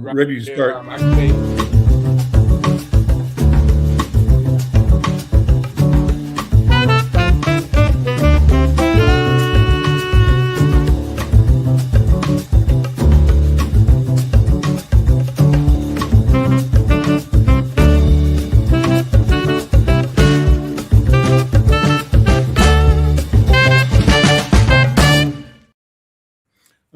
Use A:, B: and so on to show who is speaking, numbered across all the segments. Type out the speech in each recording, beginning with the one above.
A: right
B: Ready to
A: there.
B: start.
A: I think.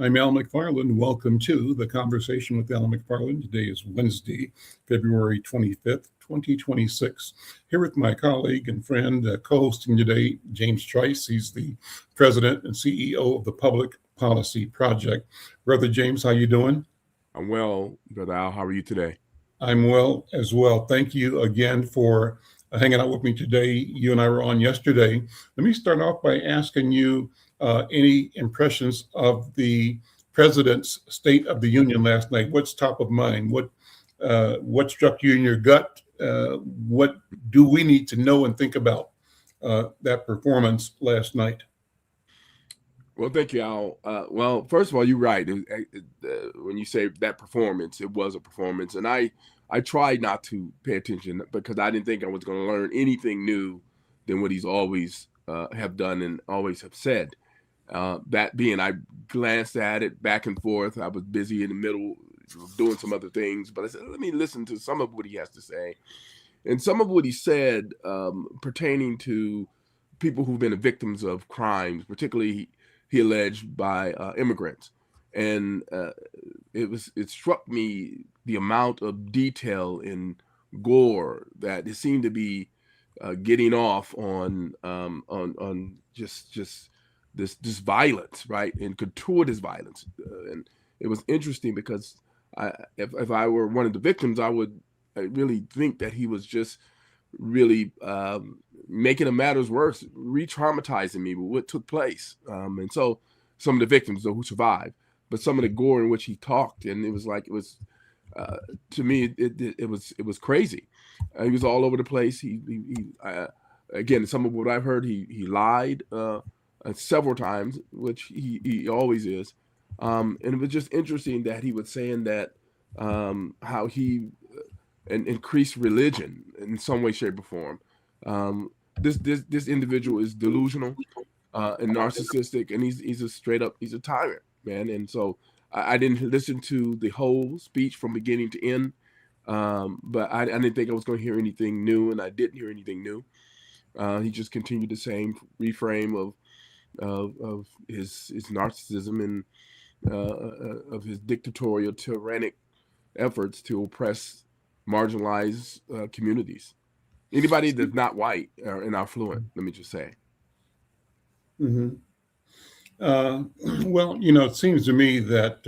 B: I'm Al McFarland. Welcome to the Conversation with Al McFarland. Today is Wednesday, February 25th, 2026. Here with my colleague and friend, co-hosting today, James Trice. He's the president and CEO of the Public Policy Project. Brother James, how you doing?
A: I'm well, Brother Al. How are you today?
B: I'm well as well. Thank you again for hanging out with me today. You and I were on yesterday. Let me start off by asking you any impressions of the president's State of the Union last night. What's top of mind? What struck you in your gut? What do we need to know and think about that performance last night?
A: Well, thank you, Al. Well, first of all, you're right. When you say that performance, it was a performance, and I tried not to pay attention because I didn't think I was going to learn anything new than what he's always have done and always have said. That being, I glanced at it back and forth. I was busy in the middle doing some other things, but I said, let me listen to some of what he has to say. And some of what he said pertaining to people who've been victims of crimes, particularly he alleged by immigrants. And it struck me the amount of detail in gore that it seemed to be getting off on just this violence, right, and gratuitous violence. And it was interesting because if I were one of the victims, I really think that he was just really making the matters worse, re-traumatizing me with what took place. And so some of the victims, though, who survived, but some of the gore in which he talked, and it was like to me it was crazy. He was all over the place. Again, some of what I've heard, he lied several times, which he always is. And it was just interesting that he was saying that how he and increase religion in some way, shape, or form. This individual is delusional and narcissistic, and he's a straight up he's a tyrant, man. And so I didn't listen to the whole speech from beginning to end, but I didn't think I was going to hear anything new, and I didn't hear anything new. He just continued the same reframe of his narcissism and of his dictatorial, tyrannic efforts to oppress marginalized communities. Anybody that's not white and affluent, let me just say.
B: Mm-hmm. Uh, well, it seems to me that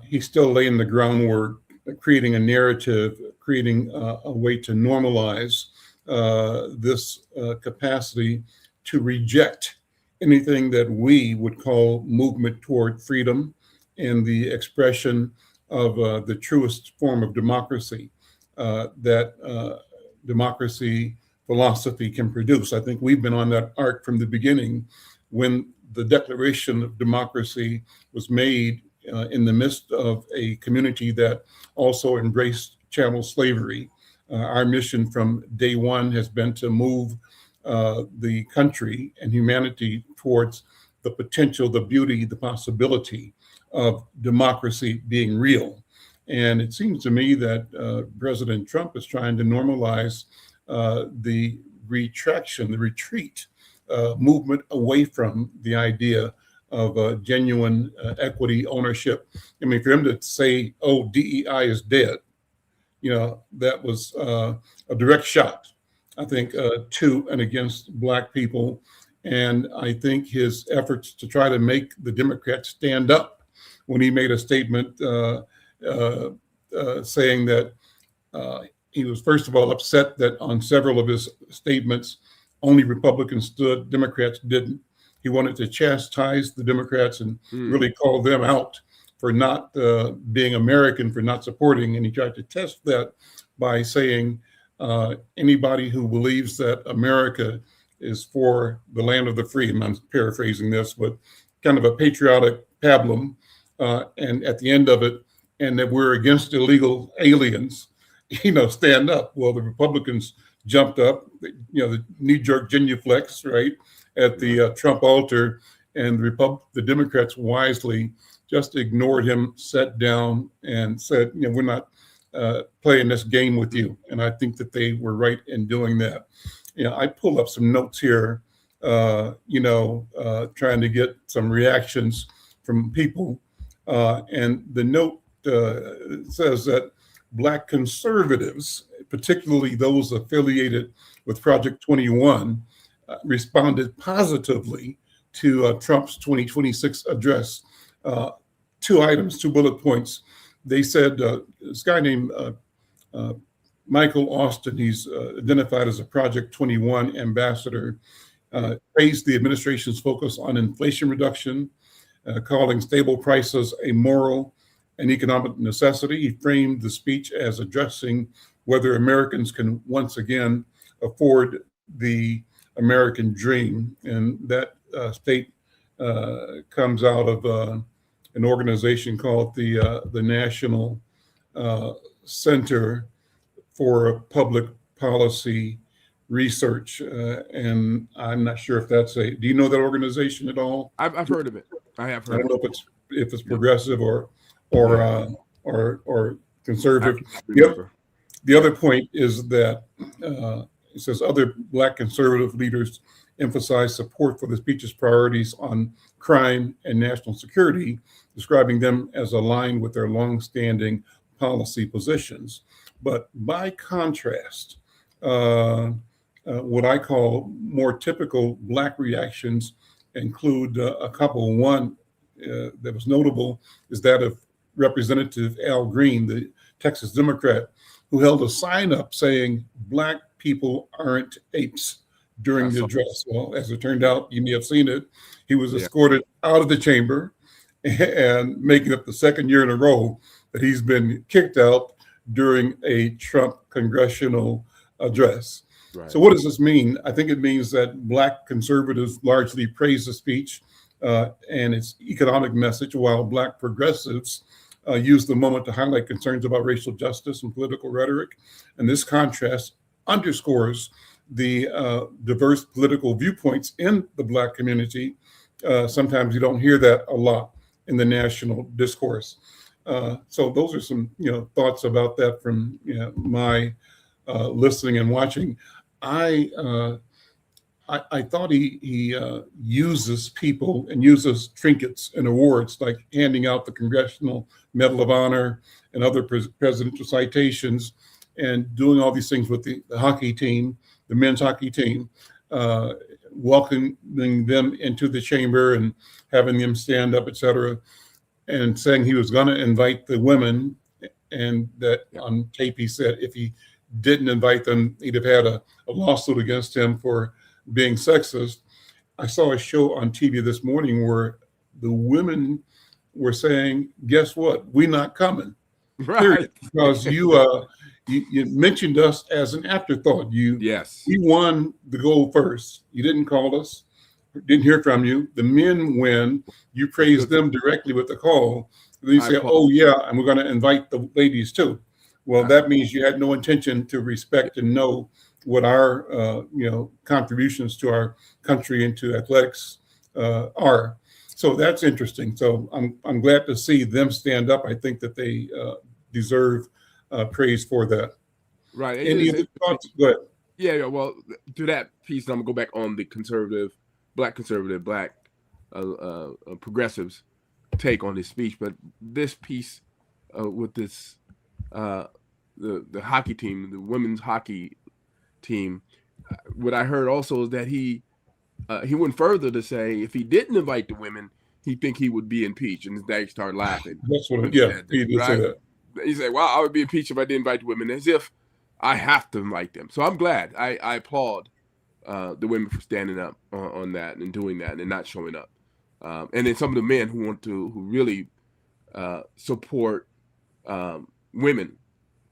B: he's still laying the groundwork, creating a narrative, creating a way to normalize this capacity to reject anything that we would call movement toward freedom and the expression of the truest form of democracy that democracy philosophy can produce. I think we've been on that arc from the beginning when the Declaration of Democracy was made in the midst of a community that also embraced chattel slavery. Our mission from day one has been to move the country and humanity towards the potential, the beauty, the possibility of democracy being real. And it seems to me that President Trump is trying to normalize the retraction, the retreat movement away from the idea of genuine equity ownership. I mean, for him to say, oh, DEI is dead, that was a direct shot, I think, to and against Black people. And I think his efforts to try to make the Democrats stand up when he made a statement saying that he was, first of all, upset that on several of his statements, only Republicans stood, Democrats didn't. He wanted to chastise the Democrats and really call them out for not being American, for not supporting. And he tried to test that by saying anybody who believes that America is for the land of the free, and I'm paraphrasing this, but kind of a patriotic pablum. And at the end of it, and that we're against illegal aliens, stand up. Well, the Republicans jumped up, the knee-jerk genuflex, right, at the Trump altar, and the Democrats wisely just ignored him, sat down, and said, we're not playing this game with you. And I think that they were right in doing that. I pulled up some notes here, trying to get some reactions from people. And the note says that Black conservatives, particularly those affiliated with Project 21, responded positively to Trump's 2026 address. Two items, 2 bullet points. They said this guy named Michael Austin, he's identified as a Project 21 ambassador, praised the administration's focus on inflation reduction, calling stable prices a moral and economic necessity. He framed the speech as addressing whether Americans can once again afford the American dream. And that state comes out of an organization called the National Center for Public Policy Research. And I'm not sure if that's do you know that organization at all?
A: I've heard of it. I have heard.
B: I don't know if it's progressive or conservative. The other point is that it says other Black conservative leaders emphasize support for the speech's priorities on crime and national security, describing them as aligned with their longstanding policy positions. But by contrast, what I call more typical Black reactions include a couple. One that was notable is that of Representative Al Green, the Texas Democrat, who held a sign up saying Black people aren't apes during the address. Well, as it turned out, you may have seen it. He was escorted out of the chamber, and making it the second year in a row that he's been kicked out during a Trump congressional address. Right. So what does this mean? I think it means that Black conservatives largely praise the speech and its economic message, while Black progressives use the moment to highlight concerns about racial justice and political rhetoric. And this contrast underscores the diverse political viewpoints in the Black community. Sometimes you don't hear that a lot in the national discourse. So those are some thoughts about that from my listening and watching. I thought he uses people and uses trinkets and awards, like handing out the Congressional Medal of Honor and other presidential citations, and doing all these things with the hockey team, the men's hockey team, welcoming them into the chamber and having them stand up, et cetera, and saying he was going to invite the women, and that on tape he said if he didn't invite them, he'd have had a lawsuit against him for being sexist. I saw a show on TV this morning where the women were saying, guess what? We're not coming. Right. Because you mentioned us as an afterthought. We won the gold first. You didn't call us, didn't hear from you. The men win. You praise them directly with the call. Then you say, oh yeah, and we're going to invite the ladies too. Well, that means you had no intention to respect and know what our contributions to our country and to athletics are. So that's interesting. So I'm glad to see them stand up. I think that they deserve praise for that.
A: Right.
B: Any other thoughts? Go ahead.
A: Yeah. Well, to that piece, I'm gonna go back on the Black progressives take on this speech. But this piece with this the hockey team, the women's hockey team, what I heard also is that he went further to say if he didn't invite the women, he'd think he would be impeached, and they started laughing.
B: That's what. Yeah, he did say that.
A: He said, "Well, I would be impeached if I didn't invite the women," as if I have to invite them. So I'm glad. I applaud the women for standing up on that and doing that and not showing up. And then some of the men who really support women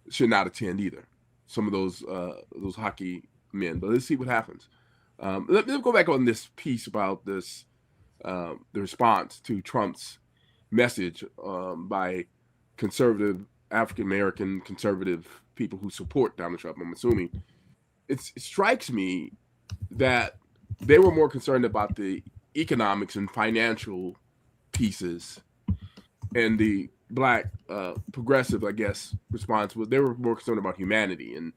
A: should not attend either. Some of those hockey men. But let's see what happens. Let's go back on this piece about this the response to Trump's message by conservative African American conservative people who support Donald Trump, I'm assuming, it strikes me that they were more concerned about the economics and financial pieces, and the black progressive, I guess, response was they were more concerned about humanity and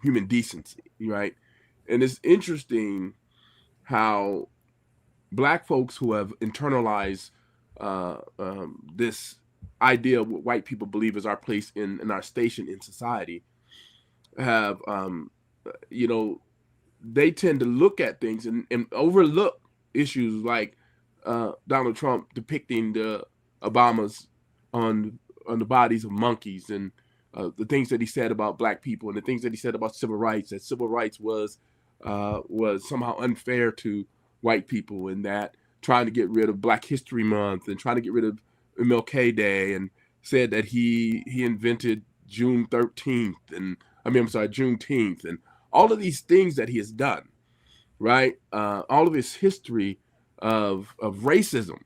A: human decency, right? And it's interesting how black folks who have internalized this idea of what white people believe is our place in our station in society have, they tend to look at things and overlook issues like Donald Trump depicting the Obamas on the bodies of monkeys, and the things that he said about black people, and the things that he said about civil rights, that civil rights was somehow unfair to white people, and that trying to get rid of Black History Month and trying to get rid of MLK Day, and said that he invented Juneteenth, and all of these things that he has done, right? All of his history of racism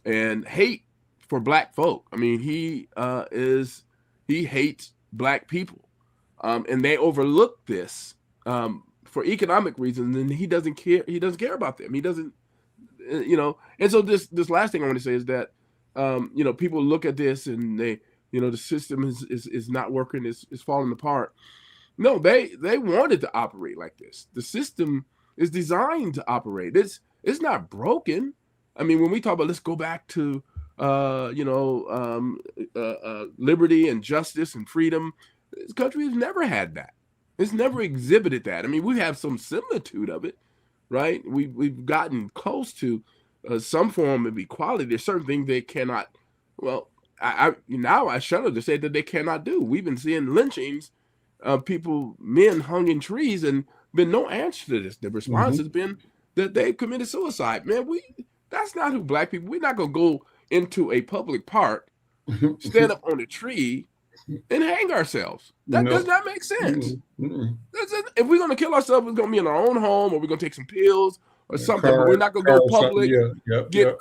A: and hate for black folk. I mean, he hates black people, and they overlook this for economic reasons, and he doesn't care. He doesn't care about them. He doesn't, And so this last thing I want to say is that people look at this and they, the system is not working, is falling apart. No, they wanted to operate like this. The system is designed to operate. It's not broken. I mean, when we talk about let's go back to liberty and justice and freedom, this country has never had that. It's never exhibited that. I mean, we have some similitude of it, right? We've gotten close to some form of equality. There's certain things they cannot. Well, I shudder to say that they cannot do. We've been seeing lynchings of men hung in trees, and been no answer to this. The response has been that they committed suicide. Man, that's not who black people. We're not gonna go into a public park, stand up on a tree, and hang ourselves. That does not make sense. If we're gonna kill ourselves, it's gonna be in our own home, or we're gonna take some pills or something. But we're not gonna go public,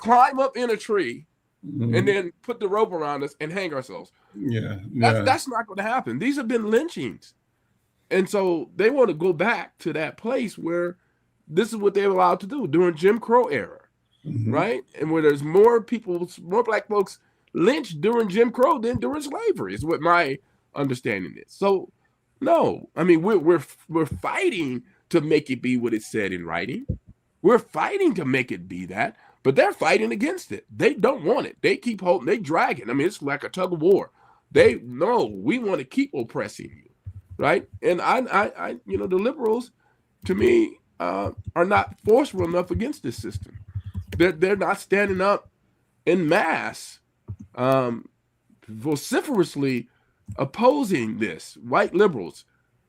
A: climb up in a tree, and then put the rope around us and hang ourselves. That's not going to happen. These have been lynchings, and so they want to go back to that place where this is what they were allowed to do during Jim Crow era, right? And where there's more black folks lynched during Jim Crow than during slavery, is what my understanding is. So, no, I mean we're fighting to make it be what it said in writing. We're fighting to make it be that. But they're fighting against it. They don't want it. They keep holding, they drag it. I mean, it's like a tug of war. We want to keep oppressing you, right? And the liberals, to me, are not forceful enough against this system. They're not standing up en masse, vociferously opposing this. White liberals,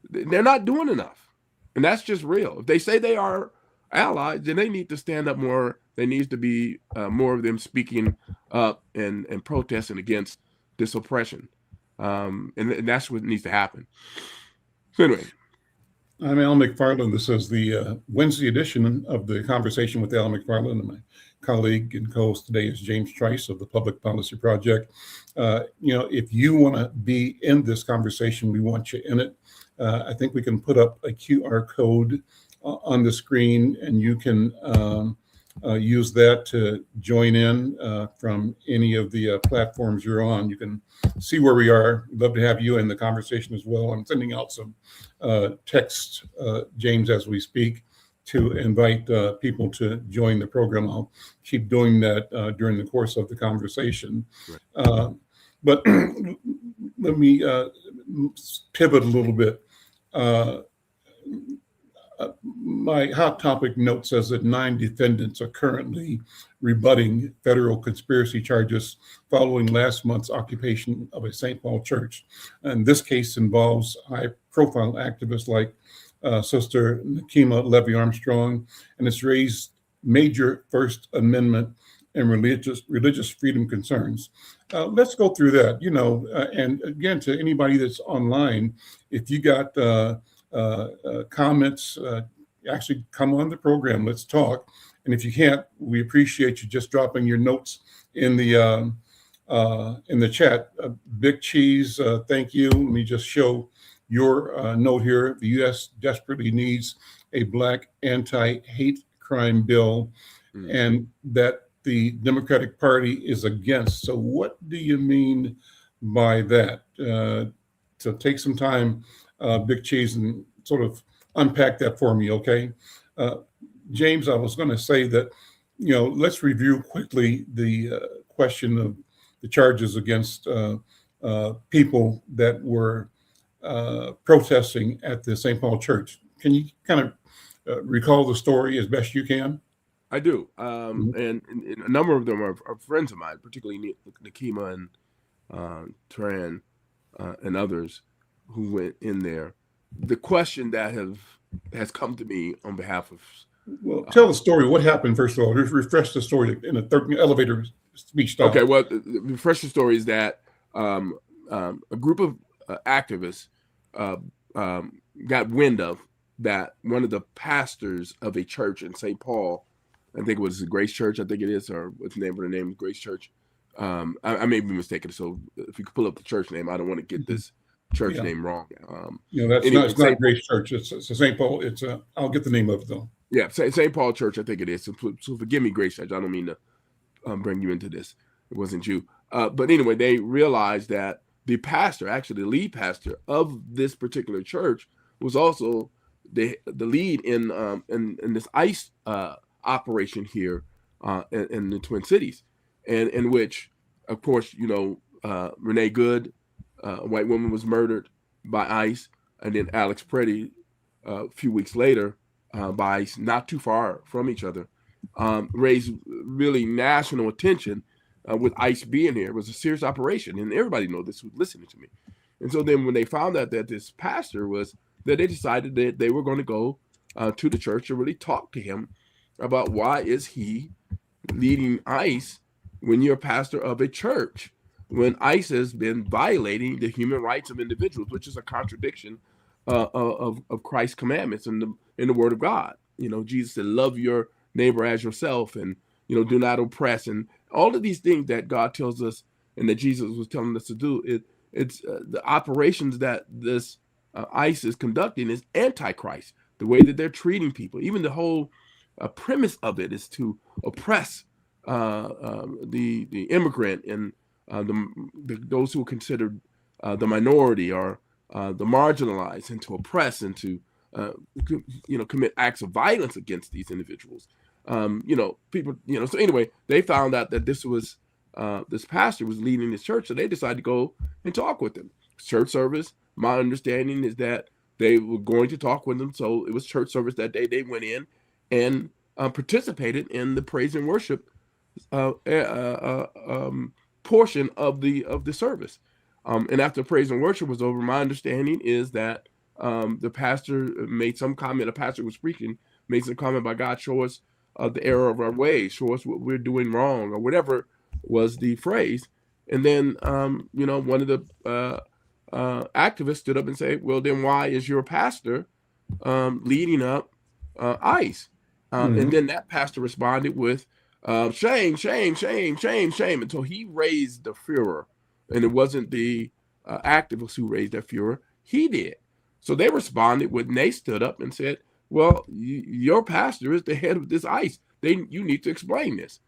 A: they're not doing enough, and that's just real. If they say they are allies, then they need to stand up more. There needs to be more of them speaking up and protesting against this oppression. And that's what needs to happen. So anyway.
B: I'm Al McFarland. This is the Wednesday edition of the Conversation with Al McFarland. And my colleague and co-host today is James Trice of the Public Policy Project. If you want to be in this conversation, we want you in it. I think we can put up a QR code on the screen, and you can use that to join in from any of the platforms you're on. You can see where we are. We'd love to have you in the conversation as well. I'm sending out some text, James, as we speak, to invite people to join the program. I'll keep doing that during the course of the conversation. Right. But let me pivot a little bit. My hot topic note says that 9 defendants are currently rebutting federal conspiracy charges following last month's occupation of a St. Paul church. And this case involves high-profile activists like Sister Nekima Levy Armstrong, and it's raised major First Amendment and religious freedom concerns. Let's go through that. And again, to anybody that's online, if you got comments, actually come on the program. Let's talk. And if you can't, we appreciate you just dropping your notes in the in the chat. Big Cheese, thank you. Let me just show your note here. The U.S. desperately needs a black anti-hate crime bill,
A: Mm.
B: and that the Democratic Party is against. So, what do you mean by that? So, take some time, Big Cheese, and sort of unpack that for me, okay? Uh, James, I was going to say that, let's review quickly the question of the charges against people that were protesting at the St. Paul Church. Can you kind of recall the story as best you can?
A: I do.
B: Mhm.
A: And a number of them are friends of mine, particularly Nakima and Tran and others who went in there. The question that has come to me on behalf of
B: Well, tell
A: uh,
B: the story. What happened, first of all? Just refresh the story in a elevator speech
A: okay,
B: style.
A: well, the first story is that a group of activists uh, got wind of that one of the pastors of a church in St. Paul, I think it was the Grace Church, I think it is, or what's the name of the name? Grace Church. I may be mistaken. So if you could pull up the church name, I don't want to get
B: Mhm.
A: this church
B: Yeah.
A: name wrong.
B: That's not,
A: Anyway,
B: it's not
A: St.
B: Grace Church. It's a St. Paul. I'll get the name of it though.
A: Yeah, St. Paul Church, I think it is. So forgive me, Grace Church. I don't mean to bring you into this. It wasn't you. But anyway, they realized that the pastor, actually the lead pastor of this particular church, was also the lead in this ICE operation here in the Twin Cities, and in which, of course, Renee Good, a white woman, was murdered by ICE, and then Alex Preddy a few weeks later by ICE, not too far from each other, raised really national attention with ICE being here. It was a serious operation, and everybody know this who's listening to me. And so then when they found out that this pastor was, that they decided that they were going to go to the church and really talk to him about why is he leading ICE when you're a pastor of a church, when ICE has been violating the human rights of individuals, which is a contradiction of Christ's commandments in the Word of God. Jesus said, "Love your neighbor as yourself," and do not oppress, and all of these things that God tells us and that Jesus was telling us to do. It's the operations that this ICE is conducting is antichrist. The way that they're treating people, even the whole premise of it is to oppress the immigrant and those who are considered the minority or the marginalized, and to oppress and to commit acts of violence against these individuals. People. So anyway, they found out that this pastor was leading this church, so they decided to go and talk with him. Church service. My understanding is that they were going to talk with him, so it was church service that day. They went in and participated in the praise and worship uh, uh, portion of the service. And after praise and worship was over, my understanding is that the pastor made some comment. A pastor was preaching, made some comment by God, show us the error of our ways, show us what we're doing wrong, or whatever was the phrase. And then, one of the activists stood up and said, "Well, then why is your pastor leading up ICE?" And
B: Mhm.
A: then that pastor responded with, "Shame, shame, shame, shame, shame." Until he raised the furor, and it wasn't the activists who raised that furor; he did. So they responded when they stood up and said, "Well, your pastor is the head of this ICE. You need to explain this."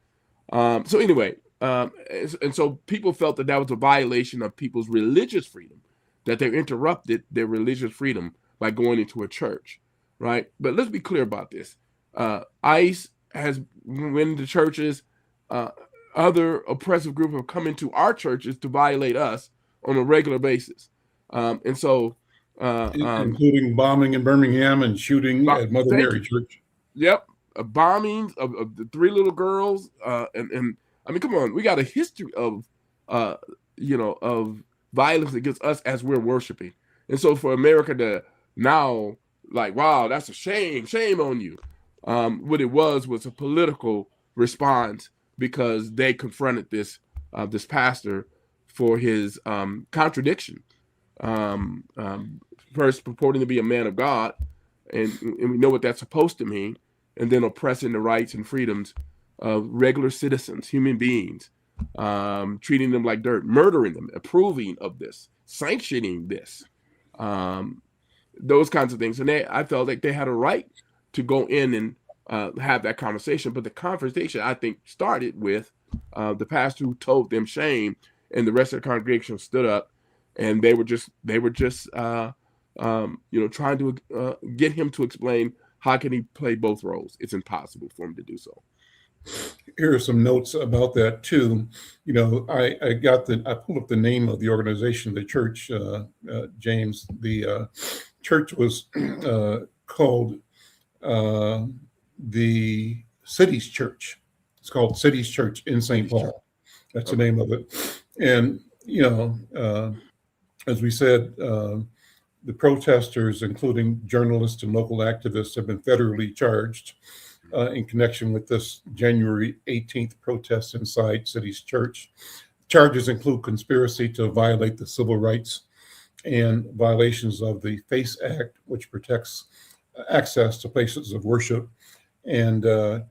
A: So anyway, and so people felt that was a violation of people's religious freedom, that they interrupted their religious freedom by going into a church, right? But let's be clear about this. ICE has, when the churches, uh, other oppressive groups have come into our churches to violate us on a regular basis. And so,
B: Including bombing in Birmingham and shooting at Mother
A: thank
B: Mary
A: you.
B: Church.
A: Yep, bombings of the three little girls, and I mean, come on, we got a history of, uh, of violence against us as we're worshiping, and so for America to now, like, wow, that's a shame, shame on you. What it was a political response because they confronted this pastor for his contradiction. Um, um, First purporting to be a man of God, and we know what that's supposed to mean, and then oppressing the rights and freedoms of regular citizens, human beings, treating them like dirt, murdering them, approving of this, sanctioning this, um, those kinds of things. And I felt like they had a right to go in and have that conversation. But the conversation, I think, started with the pastor who told them shame, and the rest of the congregation stood up, and they were just trying to get him to explain how can he play both roles. It's impossible for him to do so.
B: Here are some notes about that too. I pulled up the name of the organization, the church, James. The church was called the Cities Church. It's called Cities Church in St. Paul. That's the name of it. And as we said, the protesters, including journalists and local activists, have been federally charged in connection with this January 18th protest inside Cities Church. Charges include conspiracy to violate the civil rights and violations of the FACE Act, which protects access to places of worship. And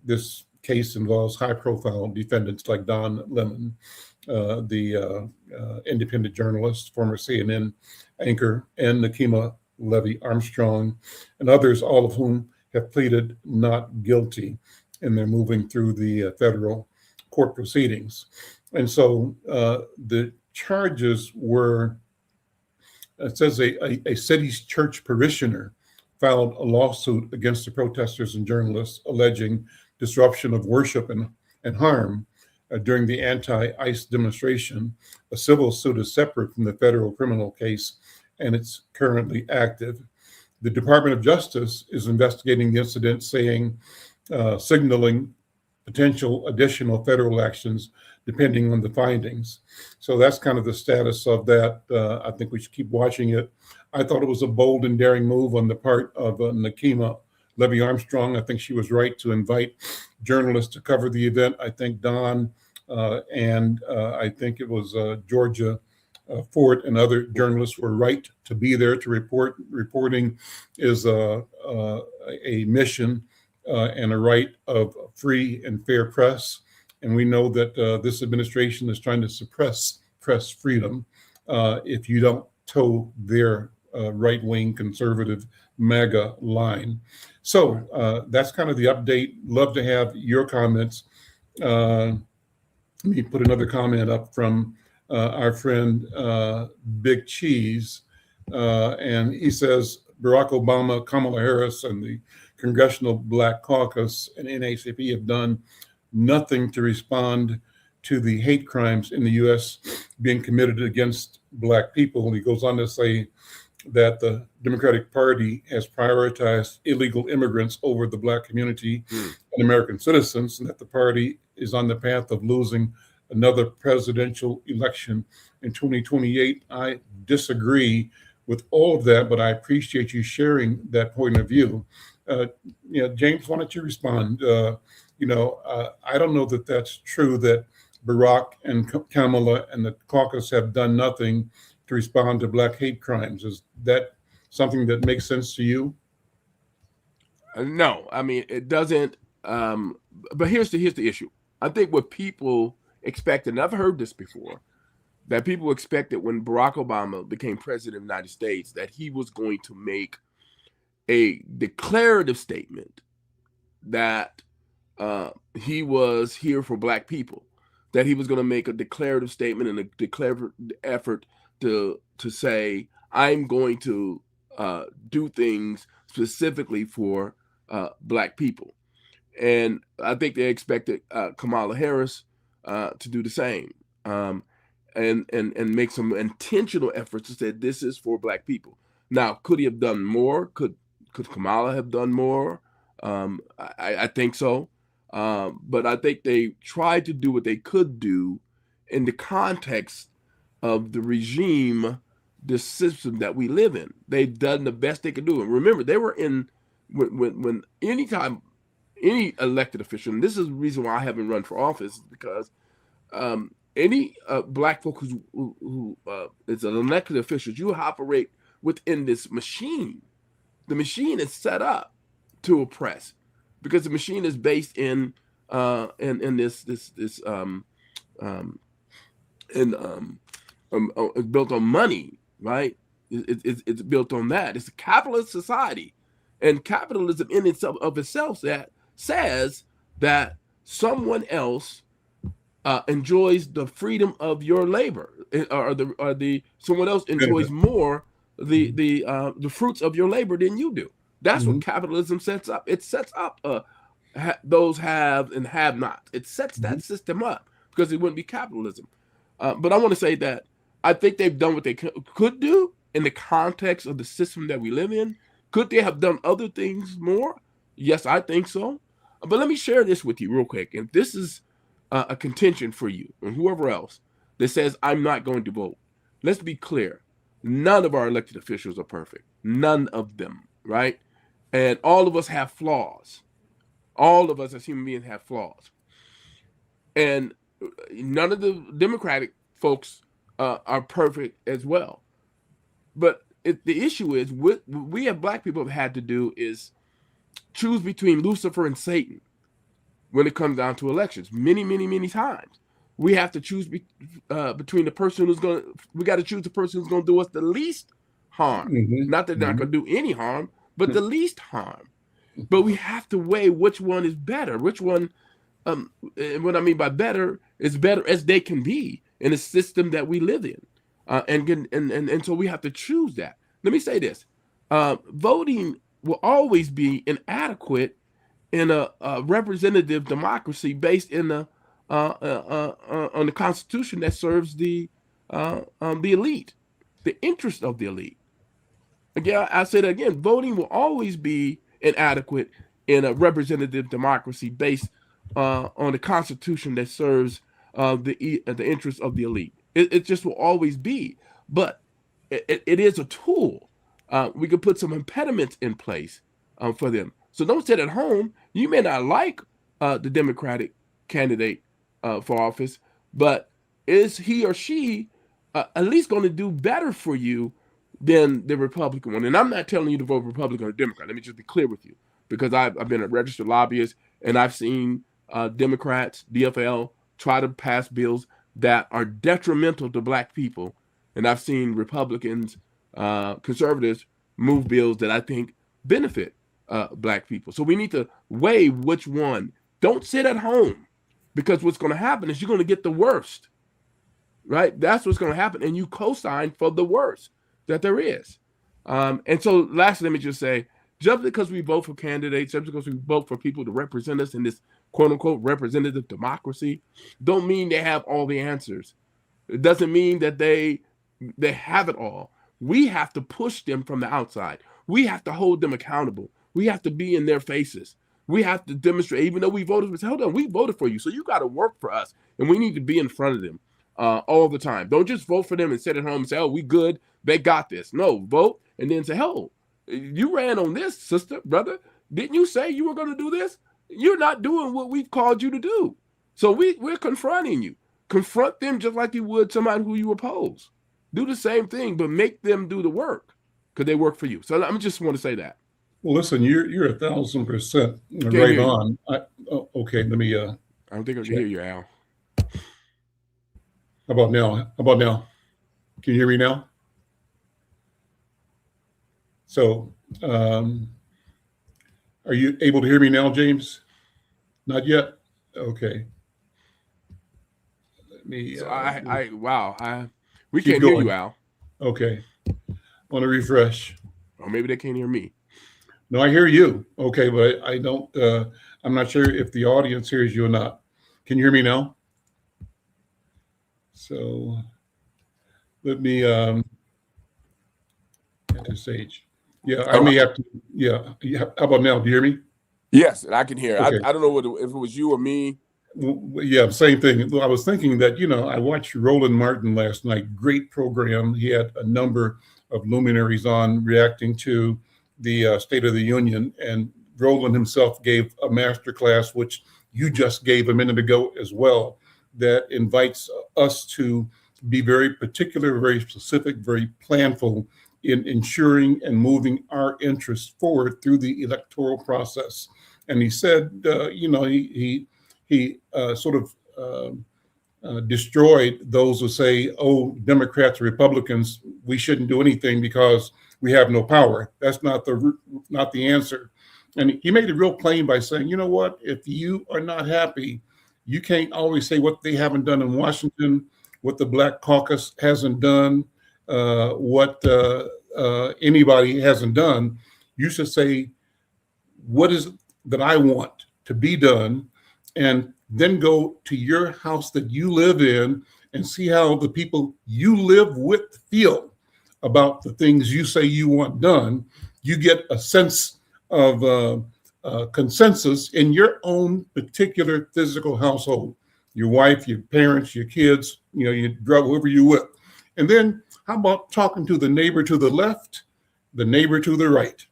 B: this case involves high-profile defendants like Don Lemon, the independent journalist, former CNN anchor, and Nakima Levy Armstrong, and others, all of whom have pleaded not guilty, and they're moving through the federal court proceedings. And so the charges were, it says a Cities Church parishioner filed a lawsuit against the protesters and journalists alleging disruption of worship and harm during the anti-ICE demonstration. A civil suit is separate from the federal criminal case, and it's currently active. The Department of Justice is investigating the incident, signaling potential additional federal actions depending on the findings. So that's kind of the status of that. I think we should keep watching it. I thought it was a bold and daring move on the part of Nakima Levy Armstrong. I think she was right to invite journalists to cover the event. I think Don and I think it was Georgia Fort and other journalists were right to be there to report. Reporting is a mission and a right of free and fair press. And we know that this administration is trying to suppress press freedom if you don't toe their right-wing conservative MAGA line. So that's kind of the update. Love to have your comments. Let me put another comment up from our friend Big Cheese. And he says, Barack Obama, Kamala Harris, and the Congressional Black Caucus and NAACP have done nothing to respond to the hate crimes in the U.S. being committed against Black people. And he goes on to say that the Democratic Party has prioritized illegal immigrants over the Black community and American citizens, and that the party is on the path of losing another presidential election in 2028. I disagree with all of that, but I appreciate you sharing that point of view. James, why don't you respond? I don't know that that's true, that Barack and Kamala and the caucus have done nothing to respond to Black hate crimes. Is that something that makes sense to you?
A: No, I mean, it doesn't. But here's the issue. I think what people expected, and I've heard this before, that people expected when Barack Obama became president of the United States, that he was going to make a declarative statement that he was here for Black people, that he was going to make a declarative statement and a declarative effort to say, I'm going to do things specifically for Black people. And I think they expected Kamala Harris to do the same, and make some intentional efforts to say this is for Black people. Now, could he have done more? Could Kamala have done more? I think so. But I think they tried to do what they could do in the context of the regime, the system that we live in. They've done the best they could do. And remember, they were in when anytime any elected official, and this is the reason why I haven't run for office, is because any Black folk who is an elected official, you operate within this machine. The machine is set up to oppress, because the machine is based in this and it's built on money, right? It's built on that. It's a capitalist society, and capitalism in itself of itself that says that someone else enjoys the freedom of your labor, or the someone else enjoys more the fruits of your labor than you do. That's what capitalism sets up. It sets up those have and have not. It sets that system up because it wouldn't be capitalism. But I want to say that I think they've done what they could do in the context of the system that we live in. Could they have done other things more? Yes, I think so. But let me share this with you real quick. And this is a contention for you and whoever else that says, I'm not going to vote. Let's be clear. None of our elected officials are perfect. None of them, right? And all of us have flaws. All of us as human beings have flaws. And none of the Democratic folks are perfect as well. But the issue is, what we as Black people have had to do is choose between Lucifer and Satan when it comes down to elections. Many, many, many times. We have to choose between the person we got to choose the person who's going to do us the least harm. Not that they're not going to do any harm, but the least harm. But we have to weigh which one is better, which one, what I mean by better is better as they can be in a system that we live in. And so we have to choose that. Let me say this. Voting will always be inadequate in a representative democracy based in on the Constitution that serves the elite, the interest of the elite. Again, I say that again. Voting will always be inadequate in a representative democracy based on the Constitution that serves the interests of the elite. It just will always be. But it is a tool. We could put some impediments in place for them. So don't sit at home. You may not like the Democratic candidate for office, but is he or she at least going to do better for you than the Republican one? And I'm not telling you to vote Republican or Democrat. Let me just be clear with you, because I've been a registered lobbyist, and I've seen Democrats, DFL, try to pass bills that are detrimental to Black people. And I've seen Republicans, conservatives, move bills that I think benefit Black people. So we need to weigh which one. Don't sit at home, because what's going to happen is you're going to get the worst, right? That's what's going to happen. And you co-sign for the worst that there is. And so lastly, let me just say, just because we vote for candidates, just because we vote for people to represent us in this quote unquote representative democracy, don't mean they have all the answers. It doesn't mean that they have it all. We have to push them from the outside. We have to hold them accountable. We have to be in their faces. We have to demonstrate, even though we voted, we say, hold on, we voted for you, so you got to work for us. And we need to be in front of them all the time. Don't just vote for them and sit at home and say, oh, we good, they got this. No, vote and then say, oh, you ran on this, sister, brother. Didn't you say you were going to do this? You're not doing what we've called you to do. So we're confronting you. Confront them just like you would somebody who you oppose. Do the same thing, but make them do the work, because they work for you. So I just want to say that.
B: Well, listen, you're 1,000% right on. Okay, let me.
A: I don't think I can hear you, Al.
B: How about now? How about now? Can you hear me now? So, are you able to hear me now, James? Not yet. Okay. Let me.
A: So we can't hear you, Al.
B: Okay. Want to refresh?
A: Or maybe they can't hear me.
B: No, I hear you. Okay, but I don't. I'm not sure if the audience hears you or not. Can you hear me now? So let me enter Sage. Yeah, I may have to. Yeah. How about now? Do you hear me?
A: Yes, I can hear.
B: Okay.
A: I don't know if it was you or me.
B: Yeah, same thing. I was thinking that, I watched Roland Martin last night. Great program. He had a number of luminaries on reacting to the State of the Union, and Roland himself gave a master class, which you just gave a minute ago as well, that invites us to be very particular, very specific, very planful in ensuring and moving our interests forward through the electoral process. And he said, he sort of destroyed those who say, oh, Democrats, Republicans, we shouldn't do anything because we have no power. That's not the answer. And he made it real plain by saying, you know what, if you are not happy, you can't always say what they haven't done in Washington, what the Black Caucus hasn't done, what anybody hasn't done. You should say, what is it that I want to be done? And then go to your house that you live in and see how the people you live with feel about the things you say you want done. You get a sense of consensus in your own particular physical household, your wife, your parents, your kids, your drug, whoever you with. And then how about talking to the neighbor to the left, the neighbor to the right,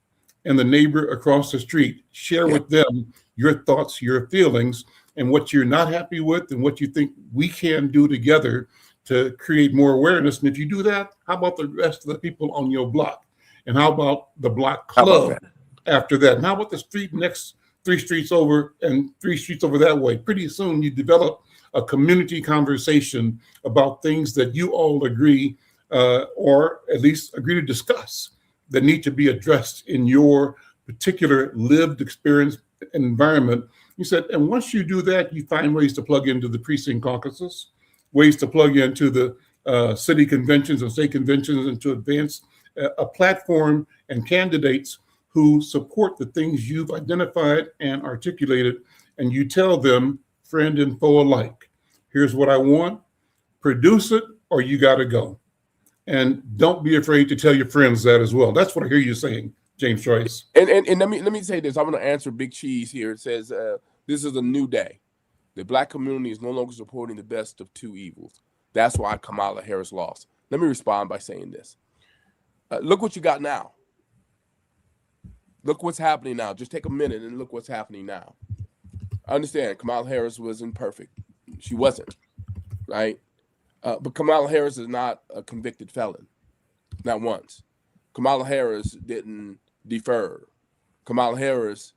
B: and the neighbor across the street? Share with them your thoughts, your feelings, and what you're not happy with, and what you think we can do together to create more awareness. And if you do that, how about the rest of the people on your block? And how about the block club after that? And how about the street next, 3 streets over and 3 streets over that way? Pretty soon you develop a community conversation about things that you all agree, or at least agree to discuss, that need to be addressed in your particular lived experience environment. He said, and once you do that, you find ways to plug into the precinct caucuses, ways to plug into the city conventions and state conventions, and to advance a platform and candidates who support the things you've identified and articulated. And you tell them, friend and foe alike, here's what I want, produce it, or you got to go. And don't be afraid to tell your friends that as well. That's what I hear you saying, James Joyce.
A: And let me say this. I'm going to answer Big Cheese here. It says, this is a new day. The Black community is no longer supporting the best of 2 evils. That's why Kamala Harris lost. Let me respond by saying this. Look what you got now. Look what's happening now. Just take a minute and look what's happening now. I understand Kamala Harris wasn't perfect. She wasn't, right? But Kamala Harris is not a convicted felon. Not once. Kamala Harris didn't defer. Kamala Harris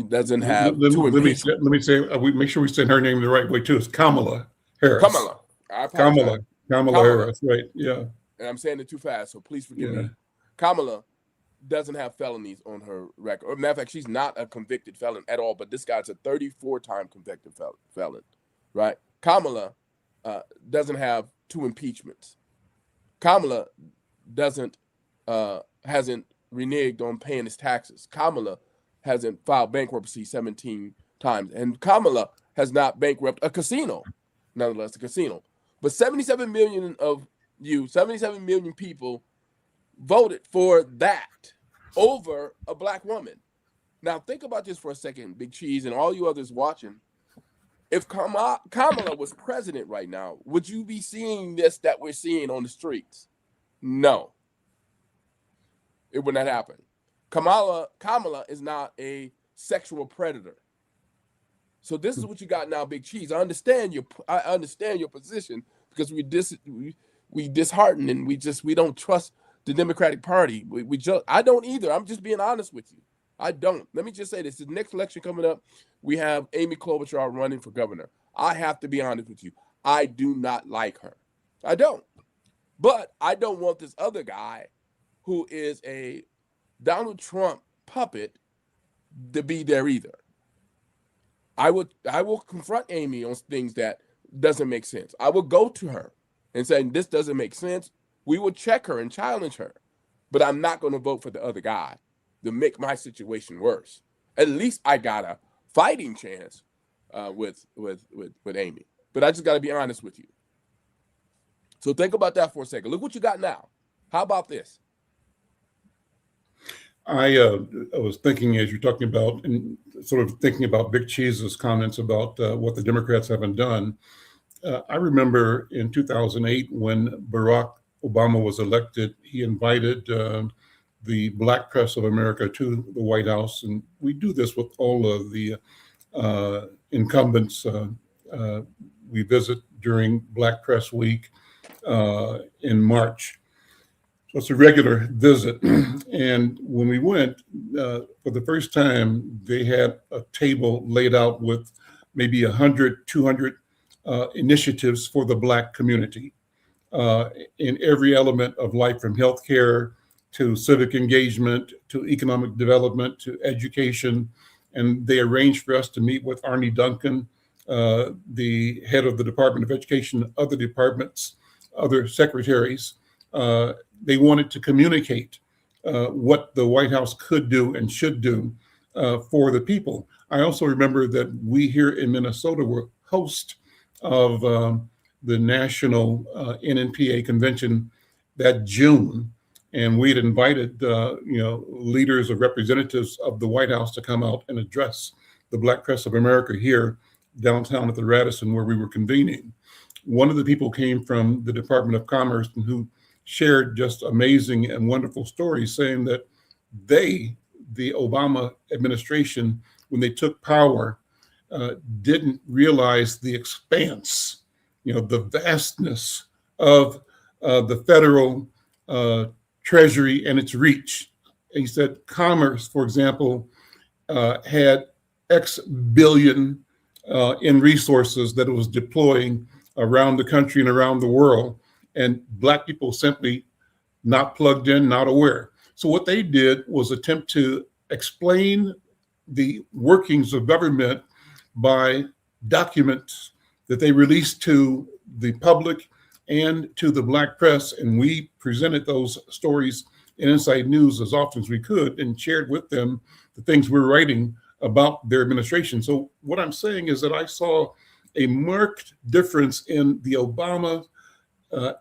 A: doesn't have
B: let me say, we make sure we say her name the right way too. It's Kamala Harris. Kamala Harris, right? Yeah.
A: And I'm saying it too fast, so please forgive me. Kamala doesn't have felonies on her record. Or matter of fact, she's not a convicted felon at all. But this guy's a 34-time convicted felon, right? Kamala doesn't have 2 impeachments. Kamala hasn't reneged on paying his taxes. Kamala hasn't filed bankruptcy 17 times. And Kamala has not bankrupted a casino, nonetheless, a casino. But 77 million of you, 77 million people voted for that over a Black woman. Now, think about this for a second, Big Cheese, and all you others watching. If Kamala was president right now, would you be seeing this that we're seeing on the streets? No. It would not happen. Kamala is not a sexual predator. So this is what you got now, Big Cheese. I understand your position, because we disheartened, and we don't trust the Democratic Party. I don't either. I'm just being honest with you. I don't. Let me just say this. The next election coming up, we have Amy Klobuchar running for governor. I have to be honest with you. I do not like her. I don't. But I don't want this other guy who is a Donald Trump puppet to be there either. I will confront Amy on things that doesn't make sense. I will go to her and say, this doesn't make sense. We will check her and challenge her. But I'm not going to vote for the other guy to make my situation worse. At least I got a fighting chance with Amy. But I just got to be honest with you. So think about that for a second. Look what you got now. How about this?
B: I was thinking, as you're talking about, and sort of thinking about Big Cheese's comments about what the Democrats haven't done. I remember in 2008 when Barack Obama was elected, he invited the Black press of America to the White House. And we do this with all of the incumbents. We visit during Black Press Week in March. So it's a regular visit. And when we went, for the first time, they had a table laid out with maybe 100, 200 initiatives for the Black community in every element of life, from healthcare to civic engagement to economic development to education. And they arranged for us to meet with Arne Duncan, the head of the Department of Education, other departments, other secretaries. They wanted to communicate what the White House could do and should do for the people. I also remember that we here in Minnesota were host of the National NNPA convention that June, and we had invited leaders or representatives of the White House to come out and address the Black Press of America here downtown at the Radisson where we were convening. One of the people came from the Department of Commerce and who shared just amazing and wonderful stories, saying that they, the Obama administration, when they took power, didn't realize the expanse, the vastness of the federal treasury and its reach. And he said commerce, for example, had X billion in resources that it was deploying around the country and around the world, and Black people simply not plugged in, not aware. So what they did was attempt to explain the workings of government by documents that they released to the public and to the Black press. And we presented those stories in Inside News as often as we could and shared with them the things we're writing about their administration. So what I'm saying is that I saw a marked difference in the Obama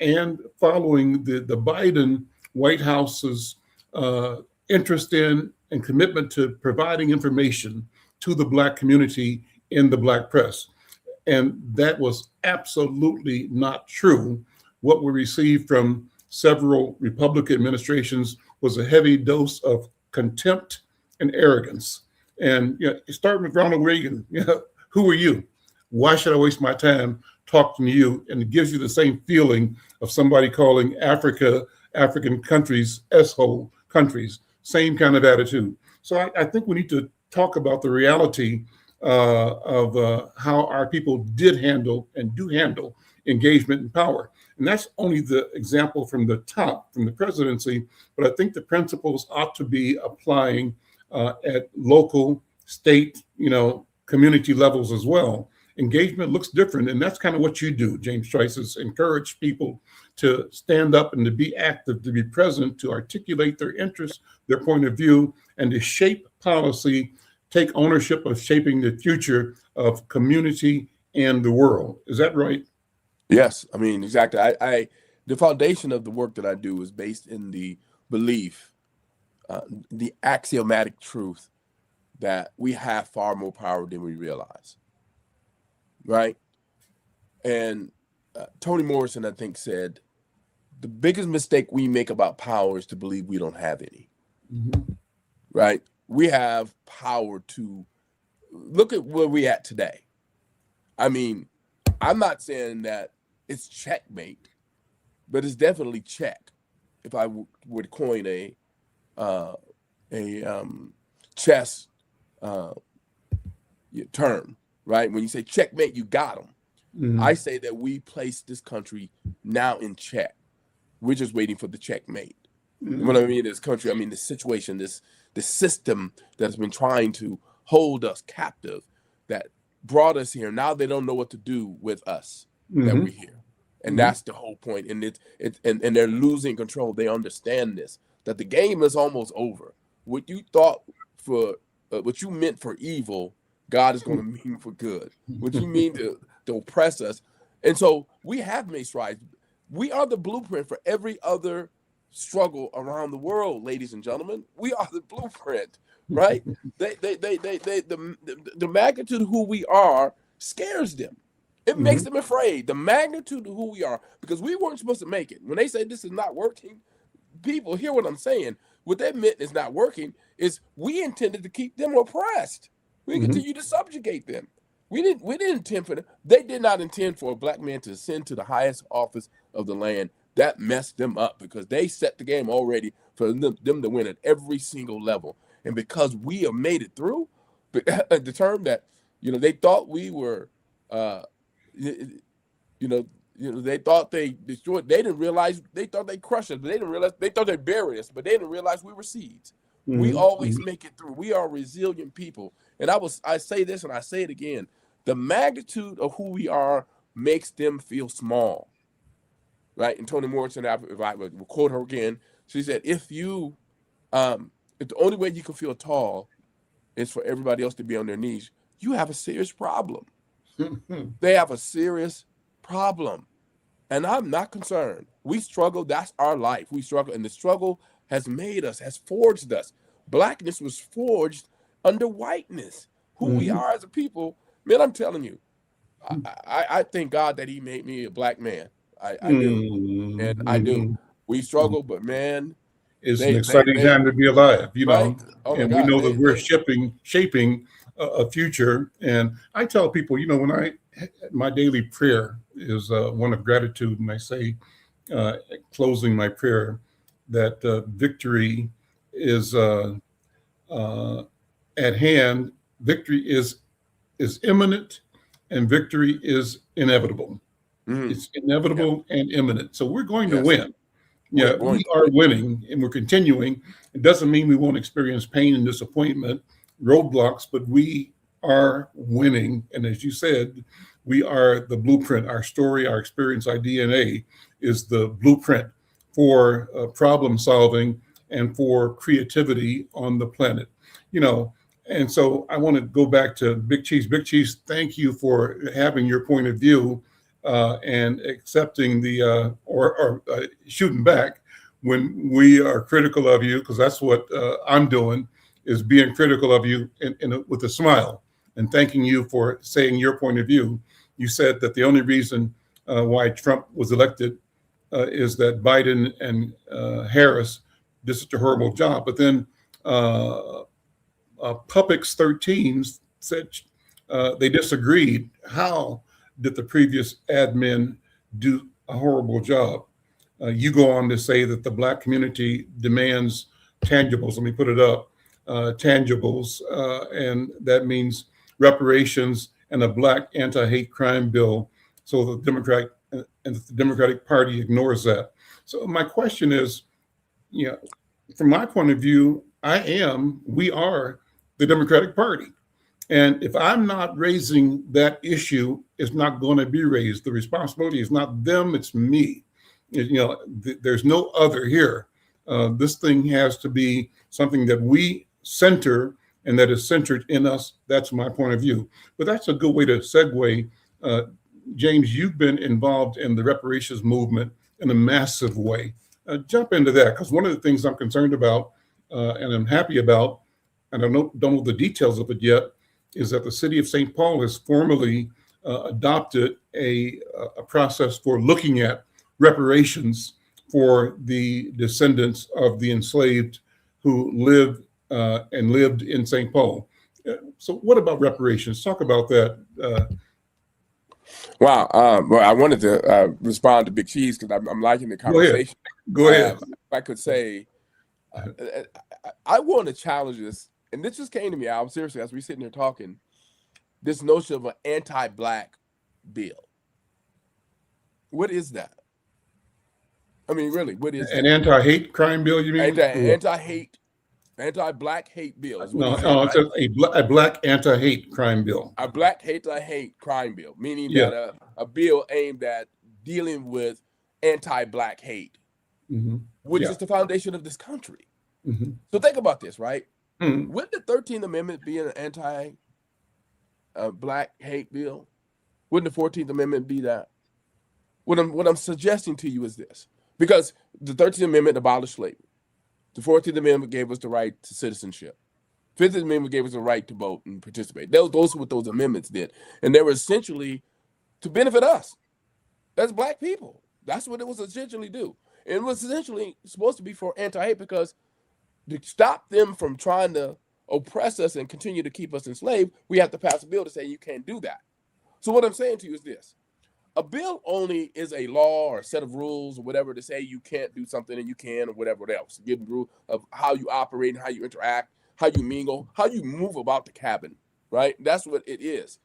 B: and following the Biden White House's interest in and commitment to providing information to the Black community in the Black press. And that was absolutely not true. What we received from several Republican administrations was a heavy dose of contempt and arrogance. And starting with Ronald Reagan, who are you? Why should I waste my time talking to you? And it gives you the same feeling of somebody calling African countries S-hole countries, same kind of attitude. So I think we need to talk about the reality of how our people did handle and do handle engagement and power. And that's only the example from the top, from the presidency, but I think the principles ought to be applying at local, state, community levels as well. Engagement looks different, and that's kind of what you do, James Trice, is encourage people to stand up and to be active, to be present, to articulate their interests, their point of view, and to shape policy, take ownership of shaping the future of community and the world. Is that right?
A: Yes, I mean, exactly. The foundation of the work that I do is based in the belief, the axiomatic truth that we have far more power than we realize, right? And Toni Morrison, I think, said, the biggest mistake we make about power is to believe we don't have any, right? We have power to look at where we're at today. I mean, I'm not saying that it's checkmate, but it's definitely check. If I would coin a chess term, right? When you say checkmate, you got them. Mm-hmm. I say that we place this country now in check. We're just waiting for the checkmate. Mm-hmm. What I mean, this country, I mean, the situation, this system that's been trying to hold us captive, that brought us here. Now they don't know what to do with us, that we're here. And that's the whole point. And and they're losing control. They understand this, that the game is almost over. What you thought what you meant for evil, God is going to mean for good. What you mean to oppress us. And so we have made strides. We are the blueprint for every other struggle around the world, ladies and gentlemen. We are the blueprint, right? The magnitude of who we are scares them. It makes them afraid. The magnitude of who we are, because we weren't supposed to make it. When they say this is not working, people hear what I'm saying. What that meant is not working is we intended to keep them oppressed. We continue to subjugate them. We didn't intend for them. They did not intend for a Black man to ascend to the highest office of the land. That messed them up because they set the game already for them to win at every single level. And because we have made it through, the term that You know, they thought we were, uh, you know, they thought they destroyed. They didn't realize. They thought they crushed us, but they didn't realize. They thought they buried us, but they didn't realize we were seeds. We
B: Hmm.
A: always make it through. We are resilient people. And I say this and I say it again. The magnitude of who we are makes them feel small, right? And Toni Morrison, if I would quote her again, she said, if the only way you can feel tall is for everybody else to be on their knees, you have a serious problem. They have a serious problem. And I'm not concerned. We struggle. That's our life. We struggle. And the struggle has made us, has forged us. Blackness was forged under whiteness. Who we
B: Hmm.
A: are as a people, man, I'm telling you, I thank God that he made me a black man. I do. And I do.
B: Hmm.
A: We struggle, but man,
B: It's an
A: they
B: exciting time to be alive,
A: right? Oh my
B: and we
A: God,
B: know that we're shaping a future. And I tell people, when my daily prayer is one of gratitude, and I say, closing my prayer, that victory is uh, at hand. Victory is imminent, and victory is inevitable.
A: mm,
B: It's
A: yeah,
B: inevitable and imminent. So we're going to
A: yes,
B: win.
A: we're
B: Yeah,
A: going
B: we
A: to
B: are
A: win.
B: winning and we're continuing. It doesn't mean we won't experience pain and disappointment, roadblocks, but we are winning. And as you said, we are the blueprint. Our story, our experience, our DNA is the blueprint for problem solving and for creativity on the planet. You know, and so I want to go back to Big Cheese. Big Cheese, thank you for having your point of view and accepting the or shooting back when we are critical of you, because that's what I'm doing, is being critical of you with a smile and thanking you for saying your point of view. You said that the only reason why Trump was elected is that Biden and Harris did such a horrible job. But then uh, Puppets 13 said they disagreed. How did the previous admin do a horrible job? You go on to say that the Black community demands tangibles. Let me put it up, tangibles, and that means reparations and a Black anti-hate crime bill. So the Democratic Party ignores that. So my question is, you know, from my point of view, we are the Democratic Party. And if I'm not raising that issue, it's not going to be raised. The responsibility is not them, it's me. There's no other here. This thing has to be something that we center and that is centered in us. That's my point of view. But that's a good way to segue. Uh, James, you've been involved in the reparations movement in a massive way. Jump into that, because one of the things I'm concerned about and I'm happy about, and I don't know the details of it yet, is that the city of St. Paul has formally adopted a process for looking at reparations for the descendants of the enslaved who lived in St. Paul. So, what about reparations? Talk about that.
A: Wow. Well, I wanted to respond to Big Cheese because I'm liking the
B: Go ahead.
A: conversation.
B: Go ahead.
A: If I could say, I want to challenge this, and this just came to me, Al, seriously, as we sitting here talking, this notion of an anti-black bill. What is that? I mean, really, what is
B: An
A: that?
B: anti-hate crime bill, you mean?
A: Anti-hate, anti-black hate bill is what
B: No,
A: he said,
B: it's
A: right?
B: a black anti-hate crime bill.
A: A black hate crime bill, meaning
B: Yeah.
A: that a bill aimed at dealing with anti-black hate,
B: Hmm.
A: which
B: Yeah.
A: is the foundation of this country.
B: Hmm.
A: So think about this, right?
B: Hmm.
A: Wouldn't the 13th Amendment be an anti-black hate bill? Wouldn't the 14th Amendment be that? What I'm suggesting to you is this, because the 13th Amendment abolished slavery. The 14th Amendment gave us the right to citizenship. 15th Amendment gave us the right to vote and participate. Those are what those amendments did. And they were essentially to benefit us as black people. That's what it was essentially do. And it was essentially supposed to be for anti-hate, because to stop them from trying to oppress us and continue to keep us enslaved, we have to pass a bill to say you can't do that. So what I'm saying to you is this. A bill only is a law or a set of rules or whatever to say you can't do something and you can, or whatever else. Give the rule of how you operate and how you interact, how you mingle, how you move about the cabin. right? That's what it is.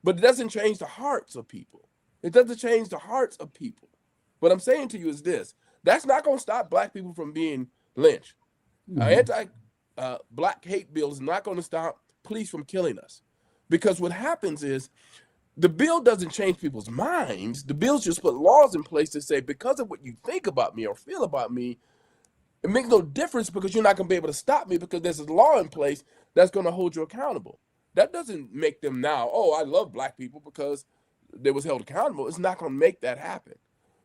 A: But it doesn't change the hearts of people. It doesn't change the hearts of people. What I'm saying to you is this: that's not going to stop black people from being lynched. Anti-black hate bill is not going to stop police from killing us, because what happens is the bill doesn't change people's minds. The bills just put laws in place to say, because of what you think about me or feel about me, it makes no difference, because you're not going to be able to stop me, because there's a law in place that's going to hold you accountable. That doesn't make them now, oh, I love black people because they was held accountable. It's not going to make that happen.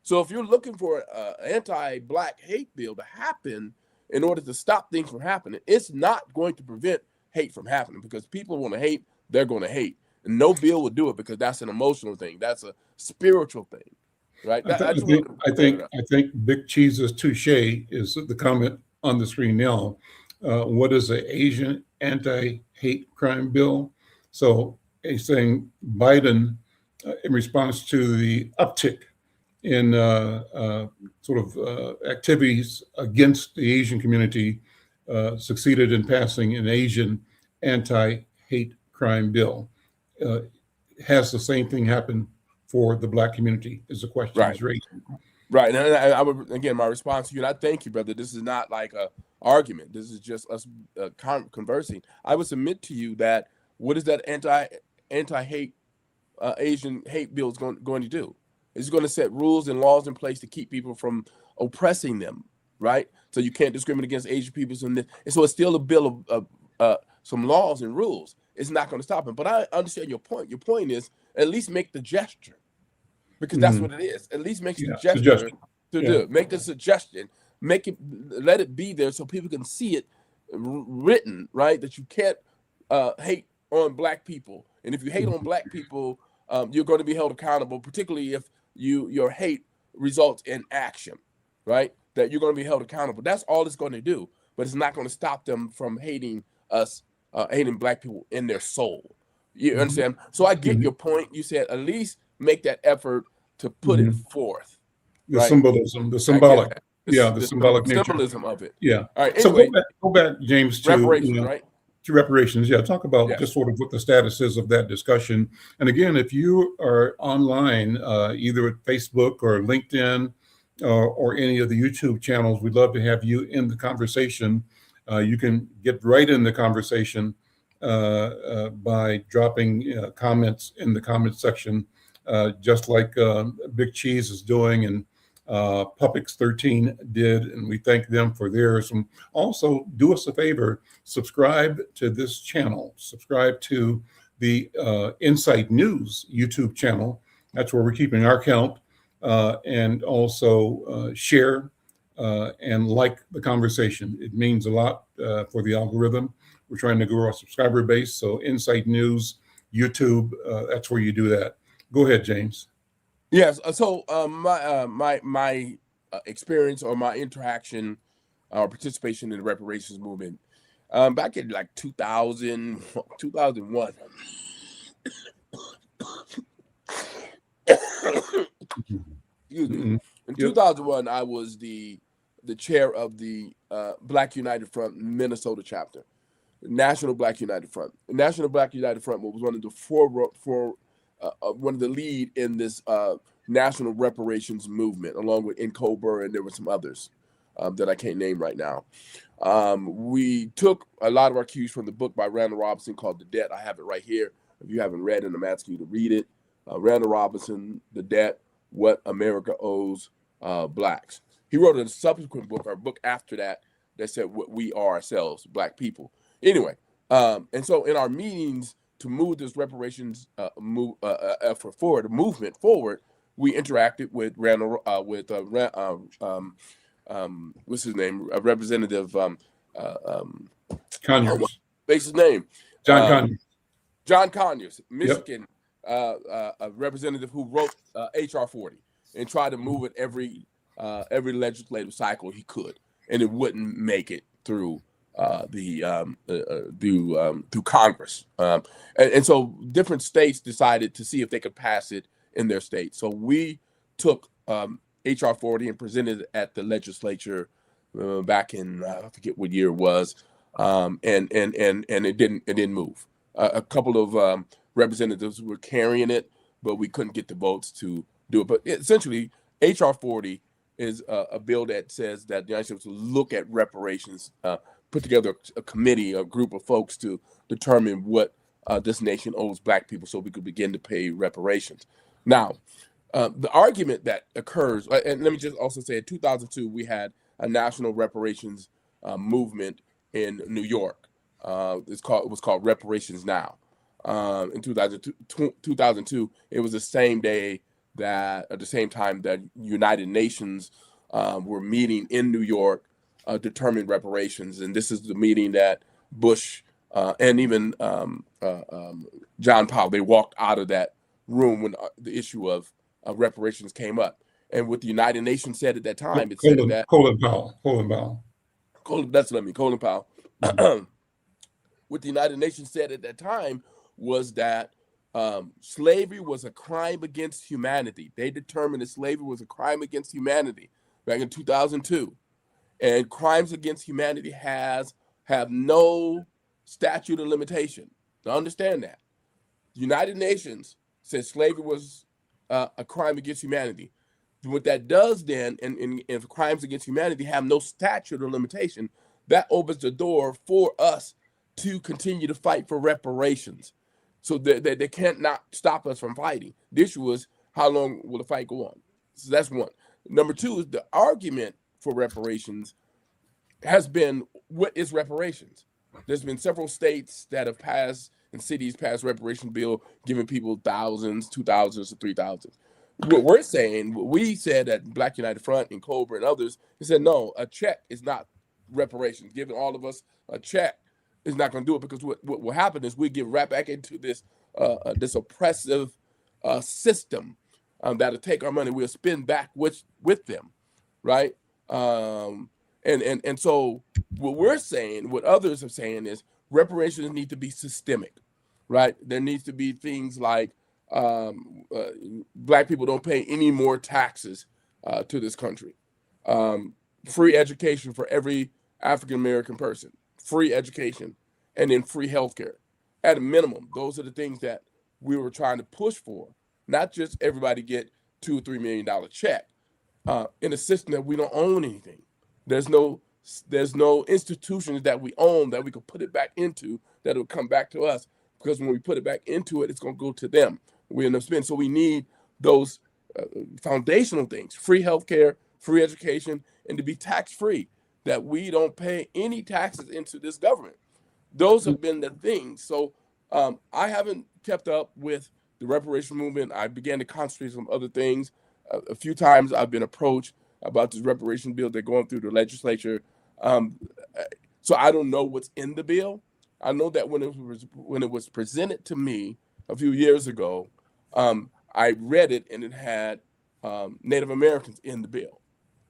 A: So if you're looking for an anti-black hate bill to happen in order to stop things from happening, it's not going to prevent hate from happening, because people want to hate, they're going to hate. And no bill will do it, because that's an emotional thing. That's a spiritual thing, right?
B: I think Big Cheese's touche is the comment on the screen now. What is an Asian anti-hate crime bill? So he's saying Biden, in response to the uptick in activities against the Asian community, succeeded in passing an Asian anti-hate crime bill. Has the same thing happen for the black community, is the question he's raising.
A: Right. And I would, again, my response to you, and I thank you, brother. This is not like a argument. This is just us conversing. I would submit to you that what is that anti-hate Asian hate bill is going to do? It's going to set rules and laws in place to keep people from oppressing them, right? So you can't discriminate against Asian people. And so it's still a bill of some laws and rules. It's not going to stop them. But I understand your point. Your point is at least make the gesture, because that's what it is. At least make the gesture to do it. Make the suggestion. Let it be there so people can see it written, right? That you can't hate on black people. And if you hate on black people, you're going to be held accountable, particularly if your hate results in action, right? That you're going to be held accountable. That's all it's going to do. But it's not going to stop them from hating us, hating black people in their soul. You understand? So I get your point. You said at least make that effort to put it forth.
B: The symbolism, the symbolic. The symbolic
A: symbolism of it.
B: Yeah.
A: All right. Anyway,
B: so go back, James, to
A: reparations, right?
B: To reparations. Yeah. Talk about just sort of what the status is of that discussion. And again, if you are online, either at Facebook or LinkedIn or any of the YouTube channels, we'd love to have you in the conversation. You can get right in the conversation by dropping comments in the comment section, just like Big Cheese is doing and Puppix 13 did, and we thank them for theirs. And also, do us a favor, subscribe to this channel, subscribe to the Insight News YouTube channel. That's where we're keeping our count, and also share and like the conversation. It means a lot for the algorithm. We're trying to grow our subscriber base. So Insight News, YouTube, that's where you do that. Go ahead, James.
A: Yes. So my experience or my interaction or participation in the reparations movement back in like 2001. Excuse me. In 2001, I was the chair of the Black United Front Minnesota chapter, National Black United Front. The National Black United Front was one of the one of the lead in this national reparations movement, along with NCOBR, and there were some others that I can't name right now. We took a lot of our cues from the book by Randall Robinson called The Debt. I have it right here. If you haven't read it, I'm asking you to read it. Randall Robinson, The Debt, What America Owes Blacks. He wrote a subsequent book, or a book after that said what we are ourselves, Black people. Anyway, and so in our meetings to move this reparations effort forward, movement forward, we interacted with Randall, what's his name, Representative
B: Conyers.
A: What's his name?
B: John Conyers.
A: John Conyers, Michigan, a representative who wrote HR 40 and tried to move it every legislative cycle he could, and it wouldn't make it through through Congress, and so different states decided to see if they could pass it in their state. So we took HR 40 and presented it at the legislature back in I forget what year it was, and it didn't move. a couple of representatives were carrying it, but we couldn't get the votes to do it. But essentially, HR 40 is a bill that says that the United States will look at reparations, put together a committee, a group of folks to determine what this nation owes Black people so we could begin to pay reparations. Now, the argument that occurs, and let me just also say in 2002, we had a national reparations movement in New York. It was called Reparations Now. In 2002, it was the same day that at the same time that United Nations were meeting in New York, determine reparations. And this is the meeting that Bush and even John Powell, they walked out of that room when the issue of reparations came up. And what the United Nations said at that time, it said that
B: Colin Powell.
A: Colin Powell.
B: Mhm.
A: What the United Nations said at that time was that slavery was a crime against humanity. They determined that slavery was a crime against humanity back in 2002. And crimes against humanity have no statute of limitation. Now understand that. The United Nations said slavery was a crime against humanity. What that does then, and if crimes against humanity have no statute of limitation, that opens the door for us to continue to fight for reparations. So they can't not stop us from fighting. The issue is, how long will the fight go on? So that's one. Number two is the argument for reparations has been, what is reparations? There's been several states that have passed and cities passed reparation bill, giving people thousands, 2,000s to 3,000s. What we're saying, what we said at Black United Front and Cobra and others, they said, no, a check is not reparations. Giving all of us a check is not going to do it, because what will happen is we get right back into this this oppressive system that'll take our money. We'll spend back with them, right? And so what we're saying, what others are saying is reparations need to be systemic, right? There needs to be things like Black people don't pay any more taxes to this country. Free education for every African American person, free education, and then free healthcare. At a minimum, those are the things that we were trying to push for. Not just everybody get $2 or $3 million check in a system that we don't own anything. There's no institutions that we own that we could put it back into that will come back to us, because when we put it back into it, it's going to go to them. We end up spending. So we need those foundational things: free healthcare, free education, and to be tax free. That we don't pay any taxes into this government. Those have been the things. So I haven't kept up with the reparation movement. I began to concentrate on other things. A few times I've been approached about this reparation bill that's going through the legislature. So I don't know what's in the bill. I know that when it was presented to me a few years ago, I read it and it had Native Americans in the bill.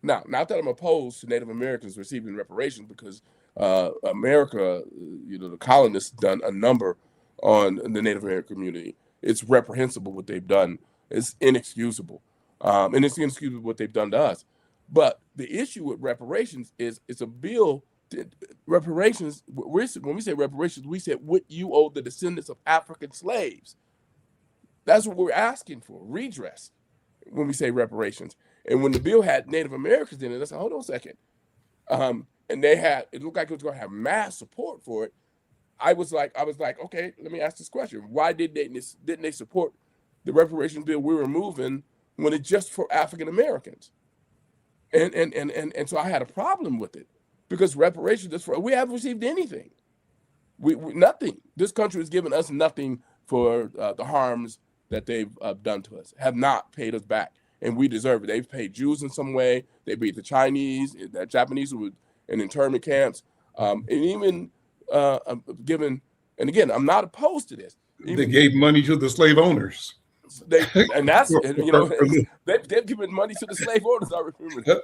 A: Now, not that I'm opposed to Native Americans receiving reparations, because America, the colonists done a number on the Native American community. It's reprehensible what they've done. It's inexcusable. And it's inexcusable what they've done to us. But the issue with reparations is it's a bill. Reparations, when we say reparations, we said what you owe the descendants of African slaves. That's what we're asking for, redress, when we say reparations. And when the bill had Native Americans in it, I said, hold on a second. And it looked like it was going to have mass support for it. I was like, okay, let me ask this question. Why didn't they support the reparations bill we were moving when it's just for African Americans? And so I had a problem with it, because reparations is we haven't received anything. We nothing. This country has given us nothing for the harms that they've done to us, have not paid us back. And we deserve it. They've paid Jews in some way. They beat the Chinese, the Japanese who were in internment camps, and even given. And again, I'm not opposed to this.
B: They gave money to the slave owners.
A: They've given money to the slave owners. I remember that.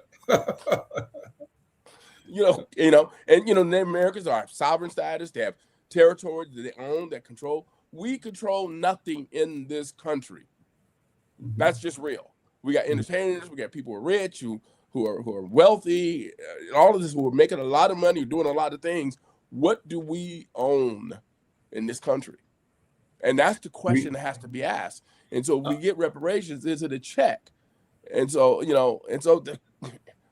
A: Native Americans are sovereign status. They have territory that they own, that control. We control nothing in this country. That's just real. We got entertainers, we got people who are rich, who are wealthy, all of this, who are making a lot of money, doing a lot of things. What do we own in this country? And that's the
B: We,
A: question that has to be asked. And so we get reparations, is it a check? And so,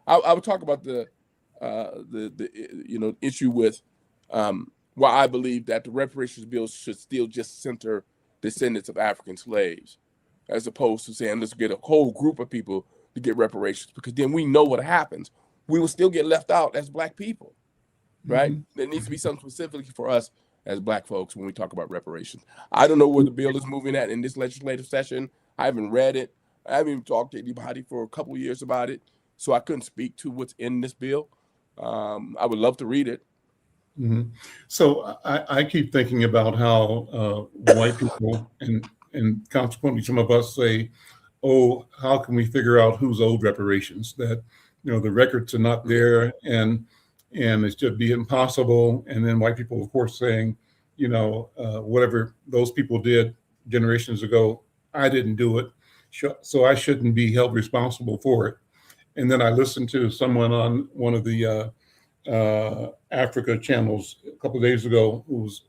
A: I would talk about the issue with why I believe that the reparations bill should still just center descendants of African slaves, as opposed to saying let's get a whole group of people to get reparations, because then we know what happens. We will still get left out as Black people, right?
B: mhm.
A: There needs to be something specifically for us as Black folks when we talk about reparations. I don't know where the bill is moving at in this legislative session. I haven't read it. I haven't even talked to anybody for a couple of years about it, so I couldn't speak to what's in this bill. I would love to read it.
B: Mhm. So I keep thinking about how white people and consequently some of us say, "Oh, how can we figure out who's owed reparations?" That the records are not there, and it's just be impossible. And then white people, of course, saying, whatever those people did generations ago, I didn't do it, so I shouldn't be held responsible for it. And then I listened to someone on one of the Africa channels a couple of days ago who was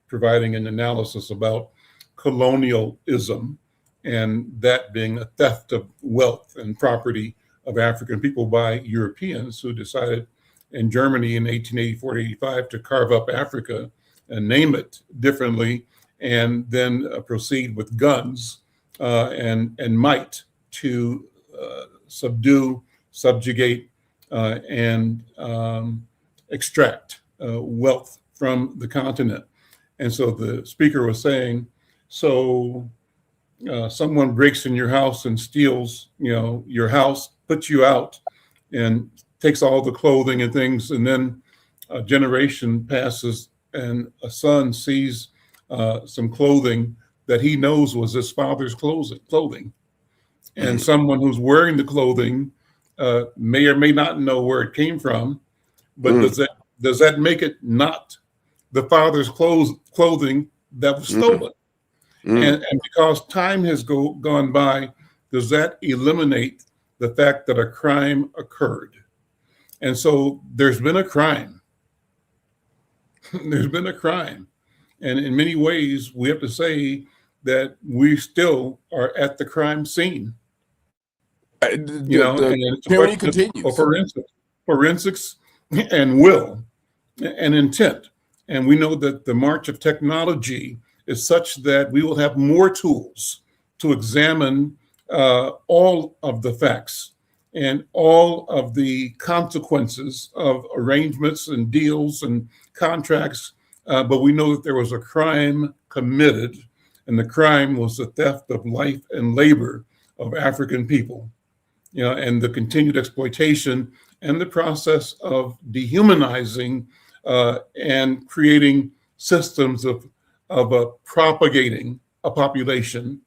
B: providing an analysis about colonialism and that being a theft of wealth and property of African people by Europeans who decided in Germany in 1884 to 85 to carve up Africa and name it differently, and then proceed with guns and might to subdue, subjugate, and extract wealth from the continent. And so the speaker was saying, so someone breaks in your house and steals, your house, puts you out, and takes all the clothing and things, and then a generation passes, and a son sees some clothing that he knows was his father's clothing, and someone who's wearing the clothing may or may not know where it came from, but does that make it not the father's clothing that was stolen? And because time has gone by, does that eliminate the fact that a crime occurred? And so there's been a crime. There's been a crime. And in many ways, we have to say that we still are at the crime scene. And it's a
A: tyranny
B: question
A: continues.
B: of forensics and will and intent. And we know that the march of technology is such that we will have more tools to examine all of the facts and all of the consequences of arrangements and deals and contracts. But we know that there was a crime committed, and the crime was the theft of life and labor of African people, and the continued exploitation and the process of dehumanizing and creating systems of propagating a population.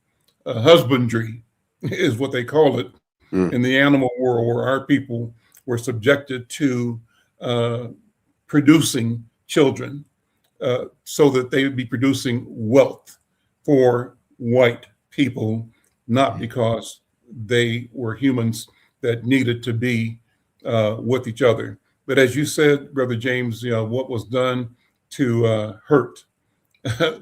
B: Husbandry is what they call it in the animal world, where our people were subjected to producing children so that they would be producing wealth for white people, not because they were humans that needed to be with each other. But as you said, Brother James, what was done to hurt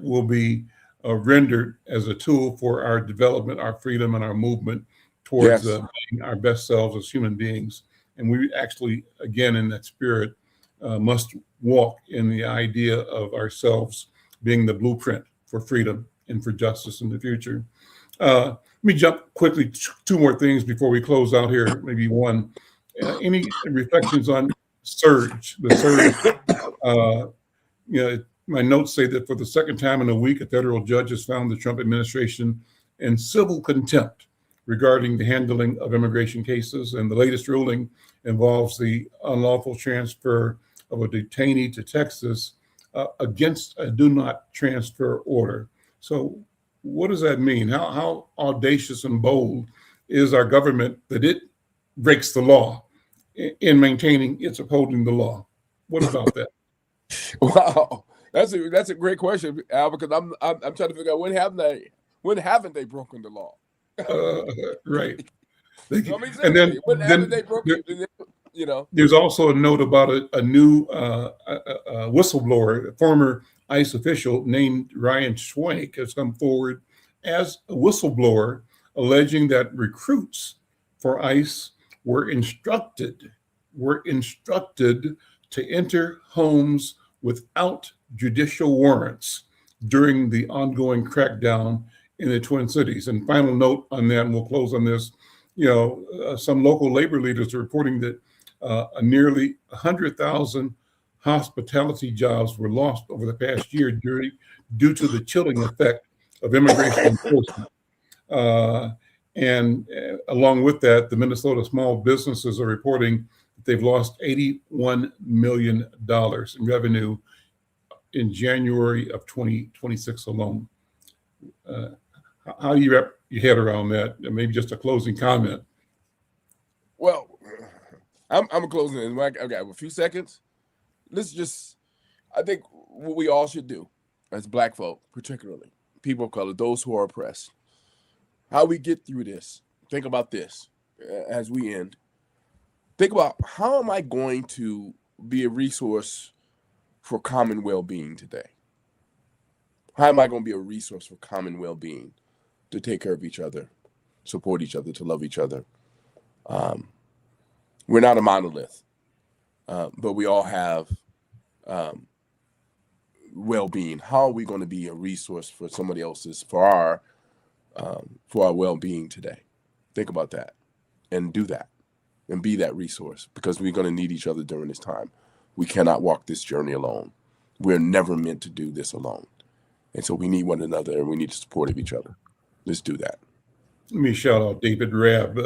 B: will be rendered as a tool for our development, our freedom, and our movement towards being our best selves as human beings. And we actually, again, in that spirit, must walk in the idea of ourselves being the blueprint for freedom and for justice in the future. Let me jump quickly, two more things before we close out here, maybe one. Any reflections on Surge, the Surge? My notes say that for the second time in a week, a federal judge has found the Trump administration in civil contempt regarding the handling of immigration cases. And the latest ruling involves the unlawful transfer of a detainee to Texas against a do not transfer order. So what does that mean? How audacious and bold is our government that it breaks the law in maintaining its upholding the law? What about that?
A: Wow. That's a great question, Al, because I'm trying to figure out when haven't they broken the law?
B: Right.
A: And then when haven't they broken?
B: There's also a note about a new whistleblower, a former ICE official named Ryan Schwank has come forward as a whistleblower, alleging that recruits for ICE were instructed to enter homes without judicial warrants during the ongoing crackdown in the Twin Cities. And final note on that, and we'll close on this. Some local labor leaders are reporting that nearly 100,000 hospitality jobs were lost over the past year due to the chilling effect of immigration enforcement. And along with that, the Minnesota small businesses are reporting that they've lost $81 million in revenue in January of 2026 alone. How do you wrap your head around that? Maybe just a closing comment.
A: Well, I'm closing it. Okay, a few seconds. I think what we all should do as Black folk, particularly people of color, those who are oppressed, how we get through this. Think about this as we end. Think about, how am I going to be a resource for common well-being today? How am I going to be a resource for common well-being, to take care of each other, support each other, to love each other? We're not a monolith, but we all have well-being. How are we going to be a resource for somebody else's, for our well-being today? Think about that and do that and be that resource, because we're going to need each other during this time. We cannot walk this journey alone. We're never meant to do this alone. And so we need one another, and we need to support each other. Let's do that.
B: Let me shout out David Rabb,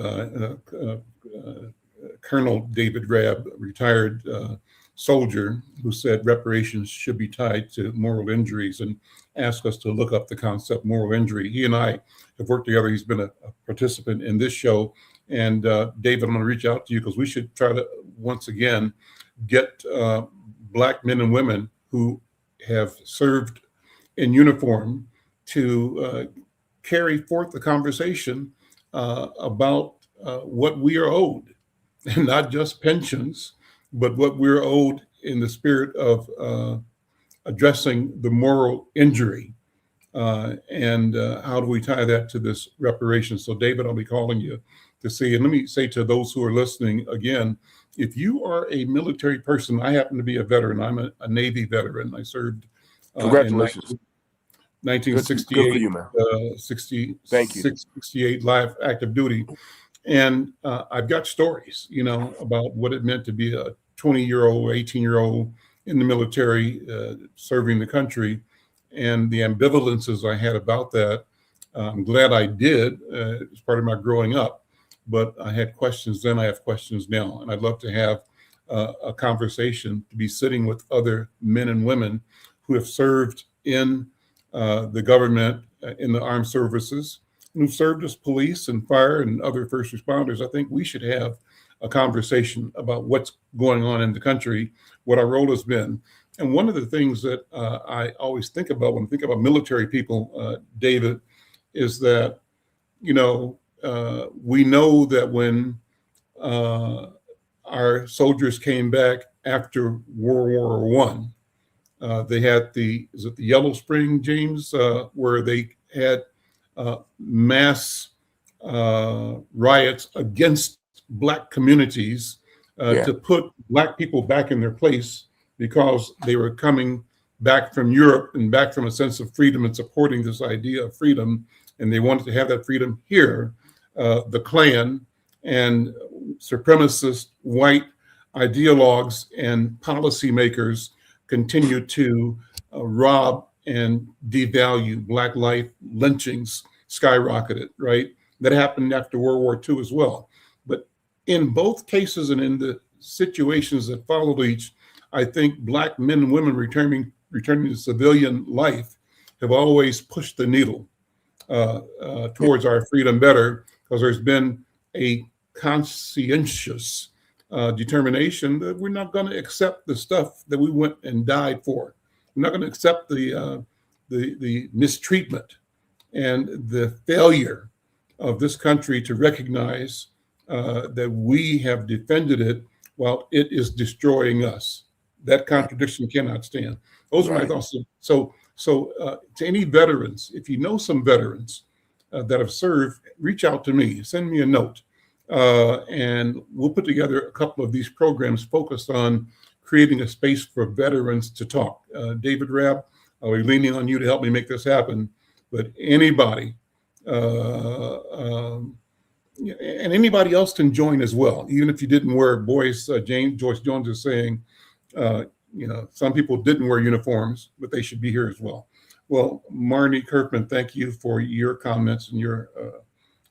B: Colonel David Rabb, retired soldier, who said reparations should be tied to moral injuries, and asked us to look up the concept moral injury. He and I have worked together. He's been a participant in this show. And David, I'm going to reach out to you, because we should try to, once again, get Black men and women who have served in uniform to carry forth the conversation about what we are owed, and not just pensions, but what we're owed in the spirit of addressing the moral injury. And how do we tie that to this reparation? So David, I'll be calling you to see. And let me say to those who are listening again, if you are a military person, I happen to be a veteran. I'm a Navy veteran. I served
A: Congratulations.
B: in 1968,
A: Good for you, man.
B: 68 live active duty. And I've got stories, about what it meant to be a 20-year-old, 18-year-old in the military, serving the country, and the ambivalences I had about that. I'm glad I did. It's part of my growing up. But I had questions then, I have questions now. And I'd love to have a conversation, to be sitting with other men and women who have served in the government, in the armed services, and who've served as police and fire and other first responders. I think we should have a conversation about what's going on in the country, what our role has been. And one of the things that I always think about when I think about military people, David, is that, we know that when our soldiers came back after World War I, they had the Yellow Spring, James, where they had mass riots against Black communities to put Black people back in their place, because they were coming back from Europe and back from a sense of freedom and supporting this idea of freedom. And they wanted to have that freedom here. The Klan and supremacist white ideologues and policymakers continue to rob and devalue Black life. Lynchings skyrocketed, right? That happened after World War II as well. But in both cases and in the situations that followed each, I think Black men and women returning to civilian life have always pushed the needle towards our freedom better, because there's been a conscientious determination that we're not going to accept the stuff that we went and died for. We're not going to accept the mistreatment and the failure of this country to recognize that we have defended it while it is destroying us. That contradiction cannot stand. Those are my
A: Right.
B: thoughts. So to any veterans, if you know some veterans that have served, reach out to me, send me a note, and we'll put together a couple of these programs focused on creating a space for veterans to talk. David Rabb, I'll be leaning on you to help me make this happen. But anybody, and anybody else can join as well, even if you didn't wear Joyce Jones is saying, some people didn't wear uniforms, but they should be here as well. Well, Marnie Kirkman, thank you for your comments and your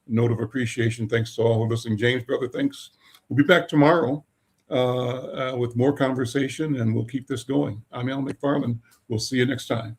B: note of appreciation. Thanks to all who are listening. James, brother, thanks. We'll be back tomorrow with more conversation, and we'll keep this going. I'm Al McFarland. We'll see you next time.